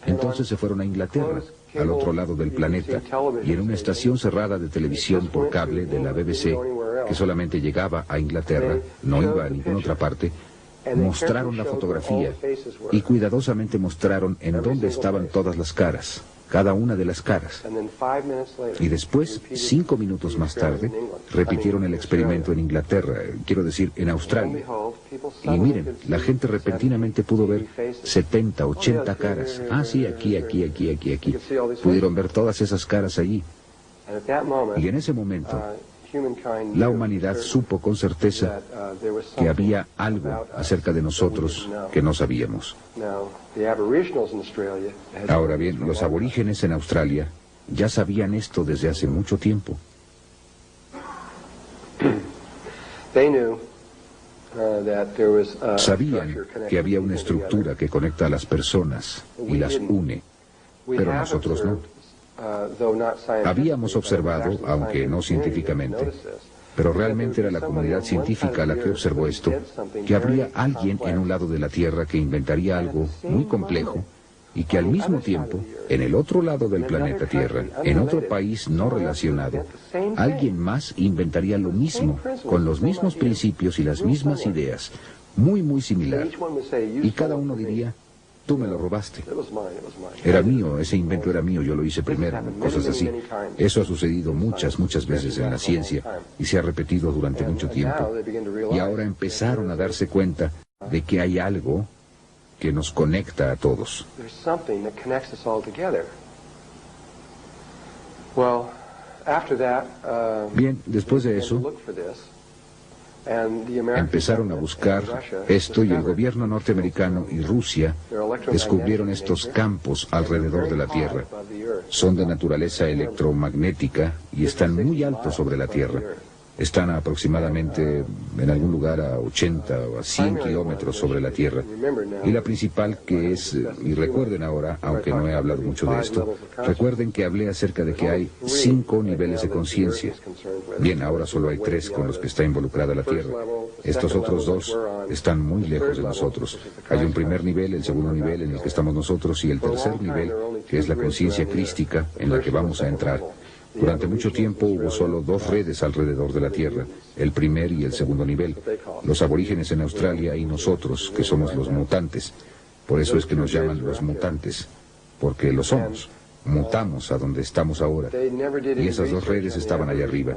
[SPEAKER 3] entonces se fueron a Inglaterra, al otro lado del planeta, y en una estación cerrada de televisión por cable de la BBC, que solamente llegaba a Inglaterra, no iba a ninguna otra parte, mostraron la fotografía y cuidadosamente mostraron en dónde estaban todas las caras, cada una de las caras. Y después, 5 minutos más tarde, repitieron el experimento en Inglaterra, quiero decir, en Australia. Y miren, la gente repentinamente pudo ver 70, 80 caras. Ah, sí, aquí. Pudieron ver todas esas caras allí. Y en ese momento, la humanidad supo con certeza que había algo acerca de nosotros que no sabíamos. Ahora bien, los aborígenes en Australia ya sabían esto desde hace mucho tiempo. Sabían que había una estructura que conecta a las personas y las une, pero nosotros no. Habíamos observado, aunque no científicamente, pero realmente era la comunidad científica la que observó esto, que habría alguien en un lado de la Tierra que inventaría algo muy complejo y que al mismo tiempo, en el otro lado del planeta Tierra, en otro país no relacionado, alguien más inventaría lo mismo, con los mismos principios y las mismas ideas, muy similar. Y cada uno diría: tú me lo robaste. Era mío, ese invento era mío, yo lo hice primero, cosas así. Eso ha sucedido muchas veces en la ciencia y se ha repetido durante mucho tiempo. Y ahora empezaron a darse cuenta de que hay algo que nos conecta a todos. Bien, después de eso, empezaron a buscar esto, y el gobierno norteamericano y Rusia descubrieron estos campos alrededor de la Tierra. Son de naturaleza electromagnética y están muy altos sobre la Tierra. Están aproximadamente en algún lugar a 80 o a 100 kilómetros sobre la Tierra. Y la principal que es, y recuerden ahora, aunque no he hablado mucho de esto, recuerden que hablé acerca de que hay 5 niveles de conciencia. Bien, ahora solo hay 3 con los que está involucrada la Tierra. Estos otros 2 están muy lejos de nosotros. Hay un primer nivel, el segundo nivel en el que estamos nosotros, y el tercer nivel, que es la conciencia crística en la que vamos a entrar. Durante mucho tiempo hubo solo 2 redes alrededor de la Tierra, el primer y el segundo nivel, los aborígenes en Australia y nosotros, que somos los mutantes. Por eso es que nos llaman los mutantes, porque lo somos. Mutamos a donde estamos ahora, y esas 2 redes estaban allá arriba.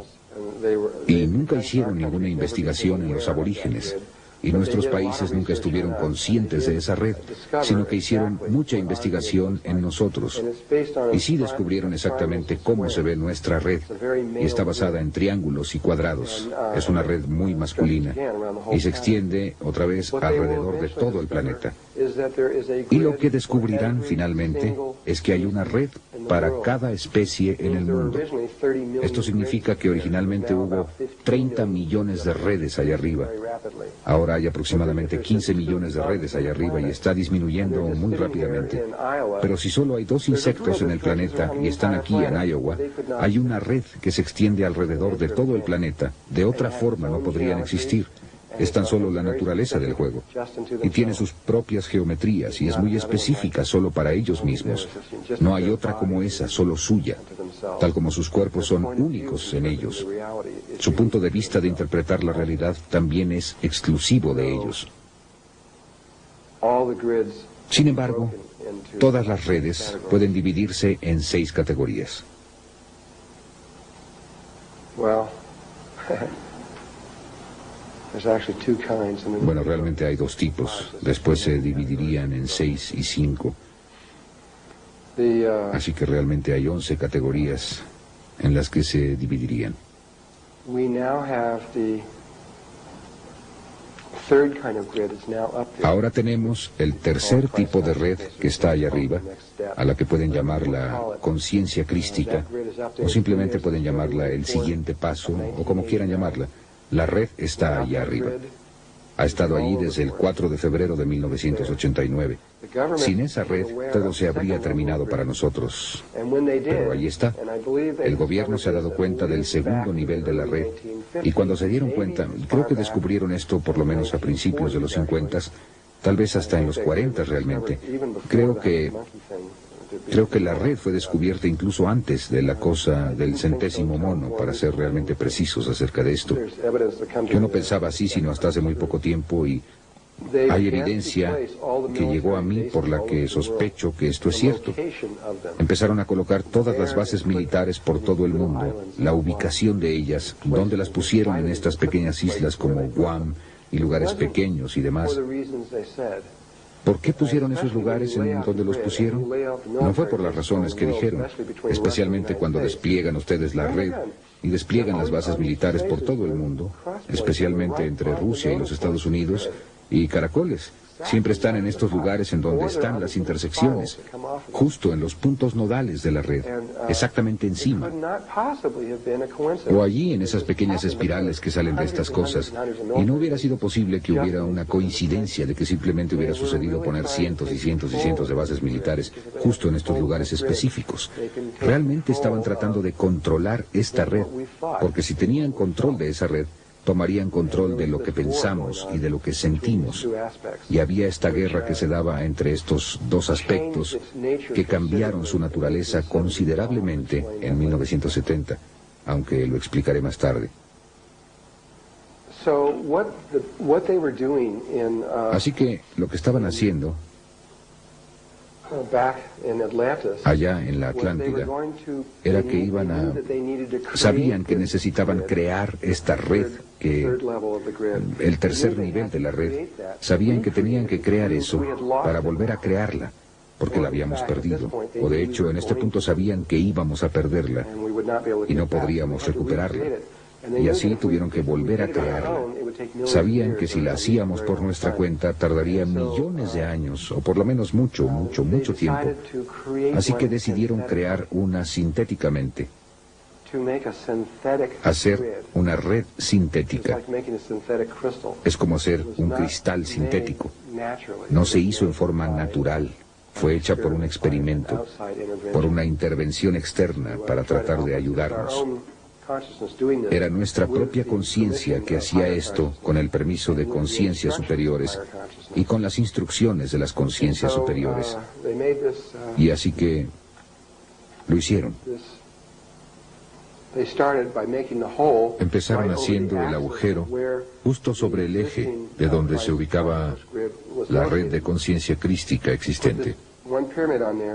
[SPEAKER 3] Y nunca hicieron ninguna investigación en los aborígenes, y nuestros países nunca estuvieron conscientes de esa red, sino que hicieron mucha investigación en nosotros. Y sí descubrieron exactamente cómo se ve nuestra red, y está basada en triángulos y cuadrados. Es una red muy masculina, y se extiende otra vez alrededor de todo el planeta. Y lo que descubrirán finalmente es que hay una red para cada especie en el mundo. Esto significa que originalmente hubo 30 millones de redes allá arriba. Ahora hay aproximadamente 15 millones de redes allá arriba y está disminuyendo muy rápidamente. Pero si solo hay 2 insectos en el planeta y están aquí en Iowa, hay una red que se extiende alrededor de todo el planeta. De otra forma no podrían existir. Es tan solo la naturaleza del juego. Y tiene sus propias geometrías y es muy específica solo para ellos mismos. No hay otra como esa, solo suya. Tal como sus cuerpos son únicos en ellos. Su punto de vista de interpretar la realidad también es exclusivo de ellos. Sin embargo, todas las redes pueden dividirse en 6 categorías. Bueno, realmente hay 2 tipos. Después se dividirían en 6 y 5. Así que realmente hay 11 categorías en las que se dividirían. Ahora tenemos el tercer tipo de red que está allá arriba, a la que pueden llamar la conciencia crística, o simplemente pueden llamarla el siguiente paso, o como quieran llamarla. La red está allá arriba. Ha estado allí desde el 4 de febrero de 1989. Sin esa red, todo se habría terminado para nosotros. Pero ahí está. El gobierno se ha dado cuenta del segundo nivel de la red. Y cuando se dieron cuenta, creo que descubrieron esto por lo menos a principios de los 50, tal vez hasta en los 40 realmente. Creo que la red fue descubierta incluso antes de la cosa del 100º mono, para ser realmente precisos acerca de esto. Yo no pensaba así sino hasta hace muy poco tiempo, y hay evidencia que llegó a mí por la que sospecho que esto es cierto. Empezaron a colocar todas las bases militares por todo el mundo, la ubicación de ellas, dónde las pusieron en estas pequeñas islas como Guam y lugares pequeños y demás. ¿Por qué pusieron esos lugares en donde los pusieron? No fue por las razones que dijeron, especialmente cuando despliegan ustedes la red y despliegan las bases militares por todo el mundo, especialmente entre Rusia y los Estados Unidos, y caracoles. Siempre están en estos lugares en donde están las intersecciones, justo en los puntos nodales de la red, exactamente encima. O allí en esas pequeñas espirales que salen de estas cosas. Y no hubiera sido posible que hubiera una coincidencia de que simplemente hubiera sucedido poner cientos y cientos y cientos de bases militares justo en estos lugares específicos. Realmente estaban tratando de controlar esta red, porque si tenían control de esa red, tomarían control de lo que pensamos y de lo que sentimos. Y había esta guerra que se daba entre estos 2 aspectos que cambiaron su naturaleza considerablemente en 1970, aunque lo explicaré más tarde. Así que lo que estaban haciendo allá en la Atlántida era que sabían que necesitaban crear esta red, el tercer nivel de la red. Sabían que tenían que crear eso para volver a crearla, porque la habíamos perdido, o de hecho en este punto sabían que íbamos a perderla y no podríamos recuperarla. Y así tuvieron que volver a crearla. Sabían que si la hacíamos por nuestra cuenta tardaría millones de años, o por lo menos mucho tiempo. Así que decidieron crear una sintéticamente. Hacer una red sintética. Es como hacer un cristal sintético. No se hizo en forma natural. Fue hecha por un experimento, por una intervención externa para tratar de ayudarnos. Era nuestra propia conciencia que hacía esto con el permiso de conciencias superiores y con las instrucciones de las conciencias superiores. Y así que lo hicieron. Empezaron haciendo el agujero justo sobre el eje de donde se ubicaba la red de conciencia crística existente.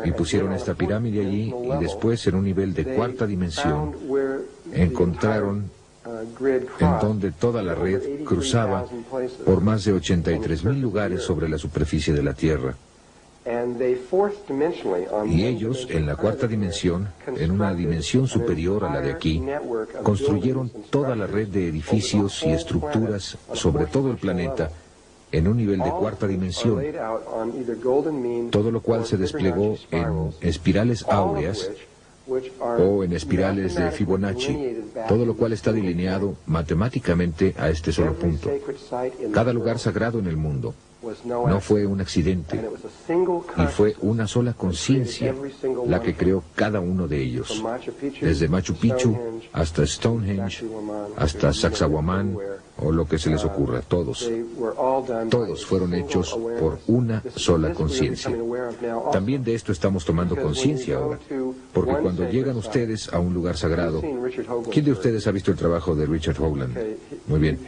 [SPEAKER 3] Y pusieron esta pirámide allí, y después en un nivel de 4ª dimensión encontraron
[SPEAKER 1] en donde toda la red cruzaba por más de 83,000 lugares sobre la superficie de la Tierra. Y ellos, en la cuarta dimensión, en una dimensión superior a la de aquí, construyeron toda la red de edificios y estructuras sobre todo el planeta en un nivel de cuarta dimensión, todo lo cual se desplegó en espirales áureas o en espirales de Fibonacci, todo lo cual está delineado matemáticamente a este solo punto. Cada lugar sagrado en el mundo no fue un accidente, y fue una sola conciencia la que creó cada uno de ellos, desde Machu Picchu hasta Stonehenge, hasta Sacsayhuamán, o lo que se les ocurra, todos fueron hechos por una sola conciencia. También de esto estamos tomando conciencia ahora, porque cuando llegan ustedes a un lugar sagrado, ¿quién de ustedes ha visto el trabajo de Richard Howland? Muy bien,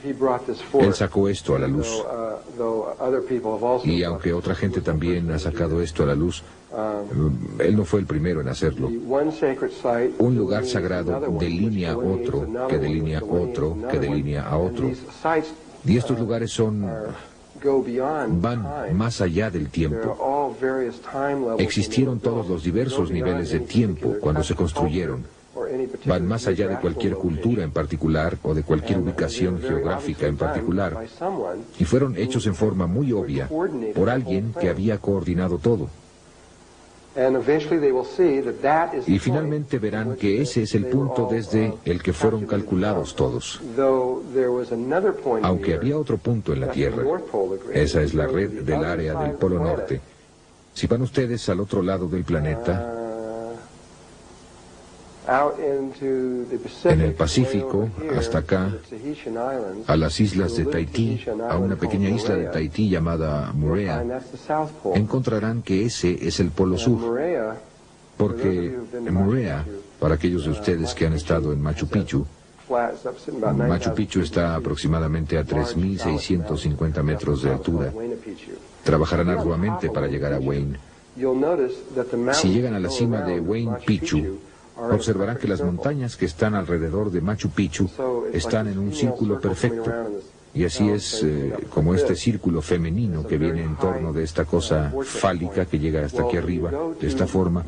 [SPEAKER 1] él sacó esto a la luz, y aunque otra gente también ha sacado esto a la luz, él no fue el primero en hacerlo. Un lugar sagrado delinea otro, que delinea otro, que delinea a otro. Y estos lugares van más allá del tiempo. Existieron todos los diversos niveles de tiempo cuando se construyeron. Van más allá de cualquier cultura en particular o de cualquier ubicación geográfica en particular. Y fueron hechos en forma muy obvia por alguien que había coordinado todo. Y finalmente verán que ese es el punto desde el que fueron calculados todos. Aunque había otro punto en la Tierra, esa es la red del área del Polo Norte. Si van ustedes al otro lado del planeta, en el Pacífico, hasta acá, a las islas de Tahití, a una pequeña isla de Tahití llamada Moorea, encontrarán que ese es el Polo Sur, porque Moorea, para aquellos de ustedes que han estado en Machu Picchu, Machu Picchu está aproximadamente a 3,650 metros de altura. Trabajarán arduamente para llegar a Huayna. Si llegan a la cima de Huayna Picchu, observarán que las montañas que están alrededor de Machu Picchu están en un círculo perfecto. Y así es como este círculo femenino que viene en torno de esta cosa fálica que llega hasta aquí arriba, de esta forma,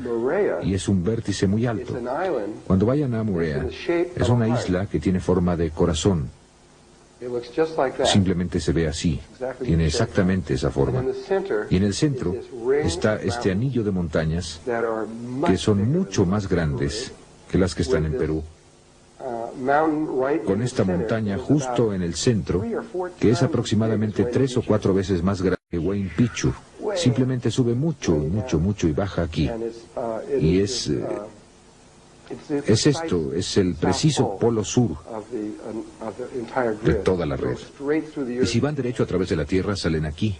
[SPEAKER 1] y es un vértice muy alto. Cuando vayan a Moorea, es una isla que tiene forma de corazón. Simplemente se ve así, tiene exactamente esa forma. Y en el centro está este anillo de montañas que son mucho más grandes que las que están en Perú. Con esta montaña justo en el centro, que es aproximadamente 3 o 4 veces más grande que Huayna Picchu. Simplemente sube mucho, mucho, mucho y baja aquí. Y es esto, es el preciso polo sur de toda la red. Y si van derecho a través de la Tierra, salen aquí.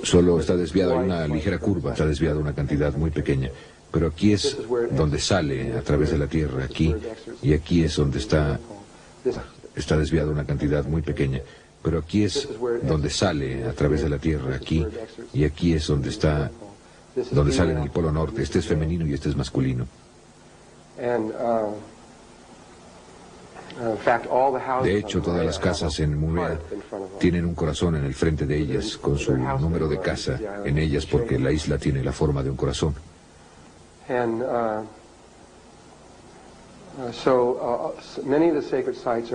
[SPEAKER 1] Solo está desviado, hay una ligera curva, está desviado una cantidad muy pequeña. Pero aquí es donde sale a través de la Tierra, aquí, y aquí es donde está desviado una cantidad muy pequeña. Pero aquí es donde sale a través de la Tierra, aquí, y aquí es donde sale en el Polo Norte. Este es femenino y este es masculino. De hecho, todas las casas en Moorea tienen un corazón en el frente de ellas, con su número de casa en ellas, porque la isla tiene la forma de un corazón.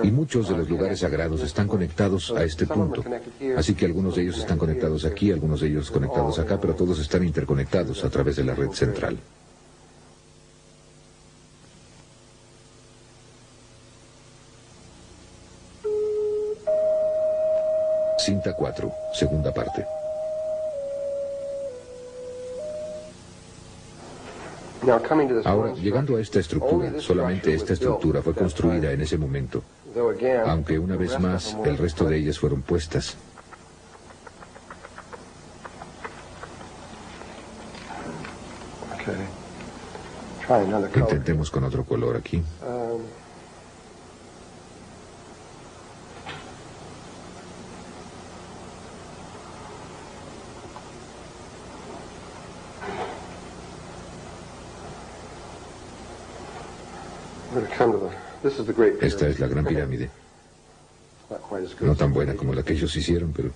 [SPEAKER 1] Y muchos de los lugares sagrados están conectados a este punto. Así que algunos de ellos están conectados aquí, algunos de ellos conectados acá, pero todos están interconectados a través de la red central. Cinta 4, segunda parte. Ahora, llegando a esta estructura, solamente esta estructura fue construida en ese momento, aunque una vez más el resto de ellas fueron puestas. Intentemos con otro color aquí. Esta es la Gran Pirámide. No tan buena como la que ellos hicieron, pero...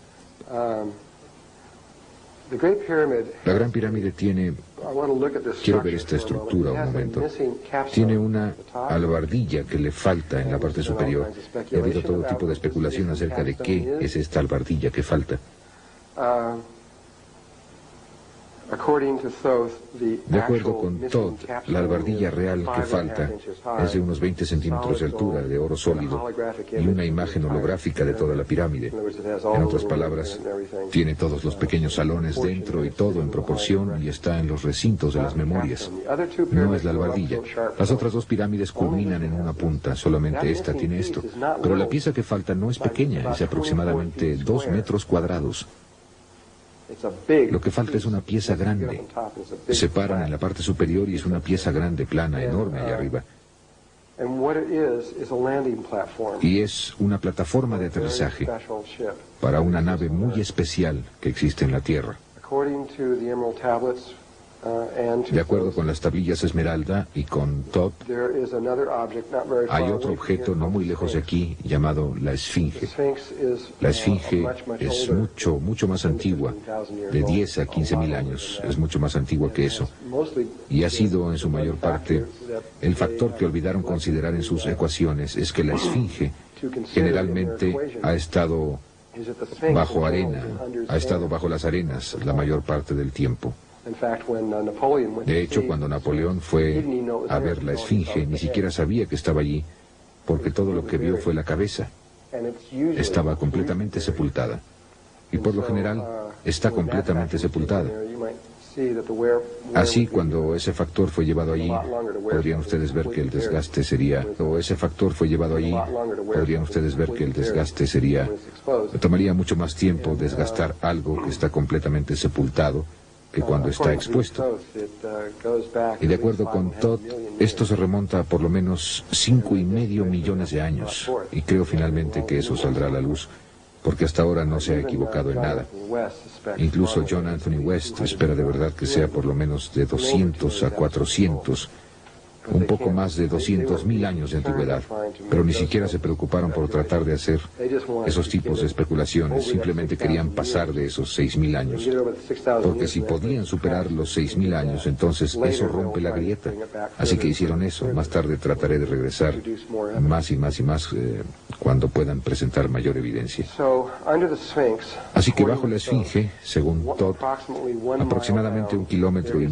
[SPEAKER 1] La Gran Pirámide tiene... Quiero ver esta estructura un momento. Tiene una albardilla que le falta en la parte superior. He habido todo tipo de especulación acerca de qué es esta albardilla que falta. De acuerdo con Todd, la albardilla real que falta es de unos 20 centímetros de altura, de oro sólido, y una imagen holográfica de toda la pirámide. En otras palabras, tiene todos los pequeños salones dentro y todo en proporción y está en los recintos de las memorias. No es la albardilla. Las otras dos pirámides culminan en una punta, solamente esta tiene esto. Pero la pieza que falta no es pequeña, es de aproximadamente 2 metros cuadrados. Lo que falta es una pieza grande. Se paran en la parte superior y es una pieza grande, plana, enorme allá arriba. Y es una plataforma de aterrizaje para una nave muy especial que existe en la Tierra. De acuerdo con las tablillas Esmeralda y con Todd, hay otro objeto no muy lejos de aquí llamado la Esfinge. La Esfinge es mucho más antigua, de 10 a 15 mil años, es mucho más antigua que eso. Y ha sido en su mayor parte, el factor que olvidaron considerar en sus ecuaciones es que la Esfinge generalmente ha estado bajo arena, ha estado bajo las arenas la mayor parte del tiempo. De hecho, cuando Napoleón fue a ver la Esfinge, ni siquiera sabía que estaba allí, porque todo lo que vio fue la cabeza. Estaba completamente sepultada. Y por lo general, está completamente sepultada. Así, cuando ese factor fue llevado allí, podrían ustedes ver que el desgaste sería... Tomaría mucho más tiempo desgastar algo que está completamente sepultado que cuando está expuesto. Y de acuerdo con Todd, esto se remonta a por lo menos 5,5 millones de años. Y creo finalmente que eso saldrá a la luz, porque hasta ahora no se ha equivocado en nada. Incluso John Anthony West espera de verdad que sea por lo menos de 200 a 400, un poco más de 200.000 años de antigüedad, pero ni siquiera se preocuparon por tratar de hacer esos tipos de especulaciones, simplemente querían pasar de esos 6.000 años, porque si podían superar los 6.000 años, entonces eso rompe la grieta, así que hicieron eso. Más tarde trataré de regresar más y más cuando puedan presentar mayor evidencia. Así que bajo la Esfinge, según Todd, aproximadamente 1,5 kilómetros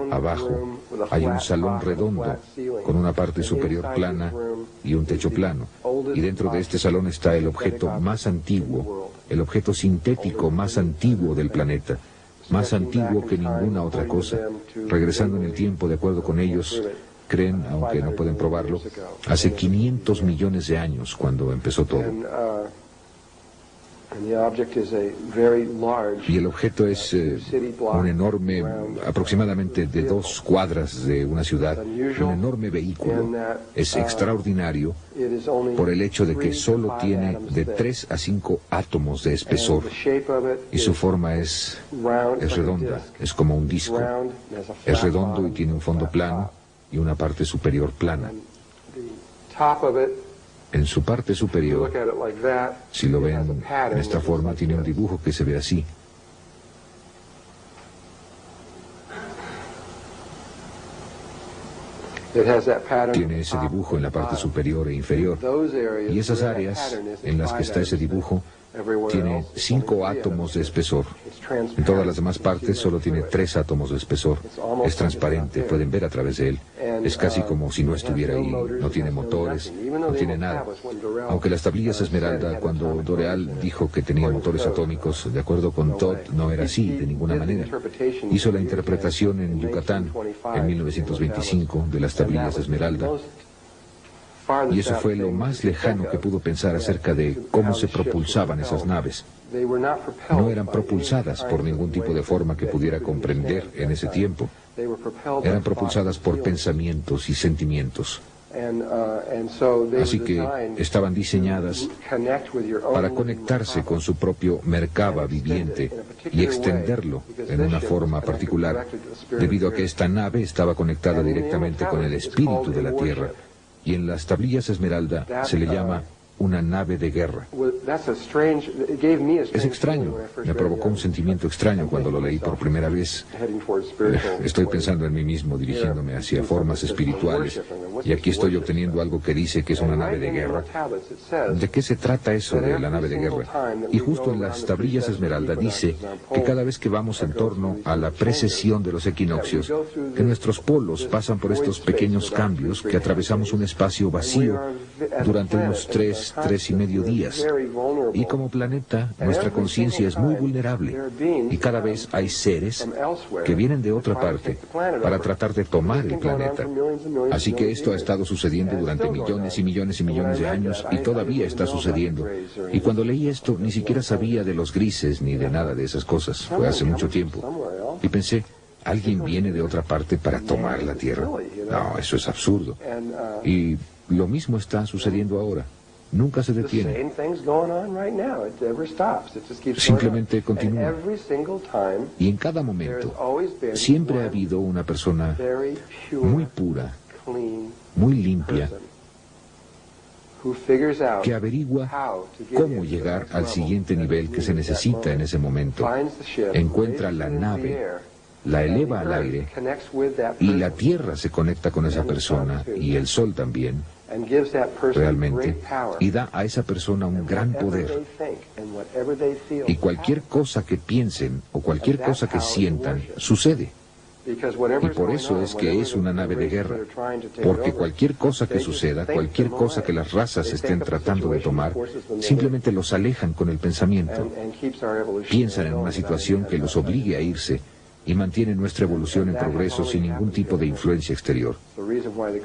[SPEAKER 1] abajo, hay un salón redondo con una parte superior plana y un techo plano. Y dentro de este salón está el objeto más antiguo, el objeto sintético más antiguo del planeta, más antiguo que ninguna otra cosa. Regresando en el tiempo, de acuerdo con ellos, creen, aunque no pueden probarlo, hace 500 millones de años cuando empezó todo. Y el objeto es un enorme, aproximadamente de 2 cuadras de una ciudad, un enorme vehículo. Es extraordinario por el hecho de que solo tiene de 3 a 5 átomos de espesor. Y su forma es redonda, es como un disco. Es redondo y tiene un fondo plano y una parte superior plana. En su parte superior, si lo ven en esta forma, tiene un dibujo que se ve así. Tiene ese dibujo en la parte superior e inferior. Y esas áreas en las que está ese dibujo tiene 5 átomos de espesor. En todas las demás partes solo tiene 3 átomos de espesor. Es transparente, pueden ver a través de él. Es casi como si no estuviera ahí. No tiene motores, no tiene nada. Aunque las tablillas Esmeralda, cuando Doreal dijo que tenía motores atómicos, de acuerdo con Todd, no era así, de ninguna manera. Hizo la interpretación en Yucatán, en 1925, de las tablillas Esmeralda. Y eso fue lo más lejano que pudo pensar acerca de cómo se propulsaban esas naves. No eran propulsadas por ningún tipo de forma que pudiera comprender en ese tiempo. Eran propulsadas por pensamientos y sentimientos. Así que estaban diseñadas para conectarse con su propio Merkaba viviente y extenderlo en una forma particular, debido a que esta nave estaba conectada directamente con el espíritu de la Tierra. Y en las tablillas esmeralda se le llama una nave de guerra. Es extraño, me provocó un sentimiento extraño cuando lo leí por primera vez. Estoy pensando en mí mismo, dirigiéndome hacia formas espirituales, y aquí estoy obteniendo algo que dice que es una nave de guerra. ¿De qué se trata eso de la nave de guerra? Y justo en las tablillas esmeralda dice que cada vez que vamos en torno a la precesión de los equinoccios, que nuestros polos pasan por estos pequeños cambios, que atravesamos un espacio vacío durante unos 3,5 días. Y como planeta, nuestra conciencia es muy vulnerable. Y cada vez hay seres que vienen de otra parte para tratar de tomar el planeta. Así que esto ha estado sucediendo durante millones y millones y millones de años y todavía está sucediendo. Y cuando leí esto, ni siquiera sabía de los grises ni de nada de esas cosas. Fue hace mucho tiempo. Y pensé, ¿alguien viene de otra parte para tomar la Tierra? No, eso es absurdo. Y lo mismo está sucediendo ahora. Nunca se detiene. Simplemente continúa. Y en cada momento siempre ha habido una persona muy pura, muy limpia, que averigua cómo llegar al siguiente nivel que se necesita en ese momento. Encuentra la nave, la eleva al aire, y la Tierra se conecta con esa persona, y el Sol también, realmente, y da a esa persona un gran poder. Y cualquier cosa que piensen o cualquier cosa que sientan, sucede. Y por eso es que es una nave de guerra, porque cualquier cosa que suceda, cualquier cosa que las razas estén tratando de tomar, simplemente los alejan con el pensamiento. Piensan en una situación que los obligue a irse y mantienen nuestra evolución en progreso sin ningún tipo de influencia exterior.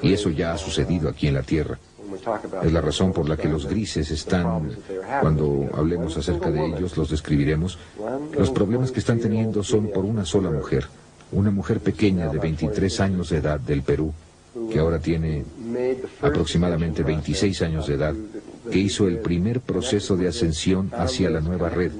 [SPEAKER 1] Y eso ya ha sucedido aquí en la Tierra. Es la razón por la que los grises están, cuando hablemos acerca de ellos, los describiremos. Los problemas que están teniendo son por una sola mujer, una mujer pequeña de 23 años de edad del Perú, que ahora tiene aproximadamente 26 años de edad, que hizo el primer proceso de ascensión hacia la nueva red.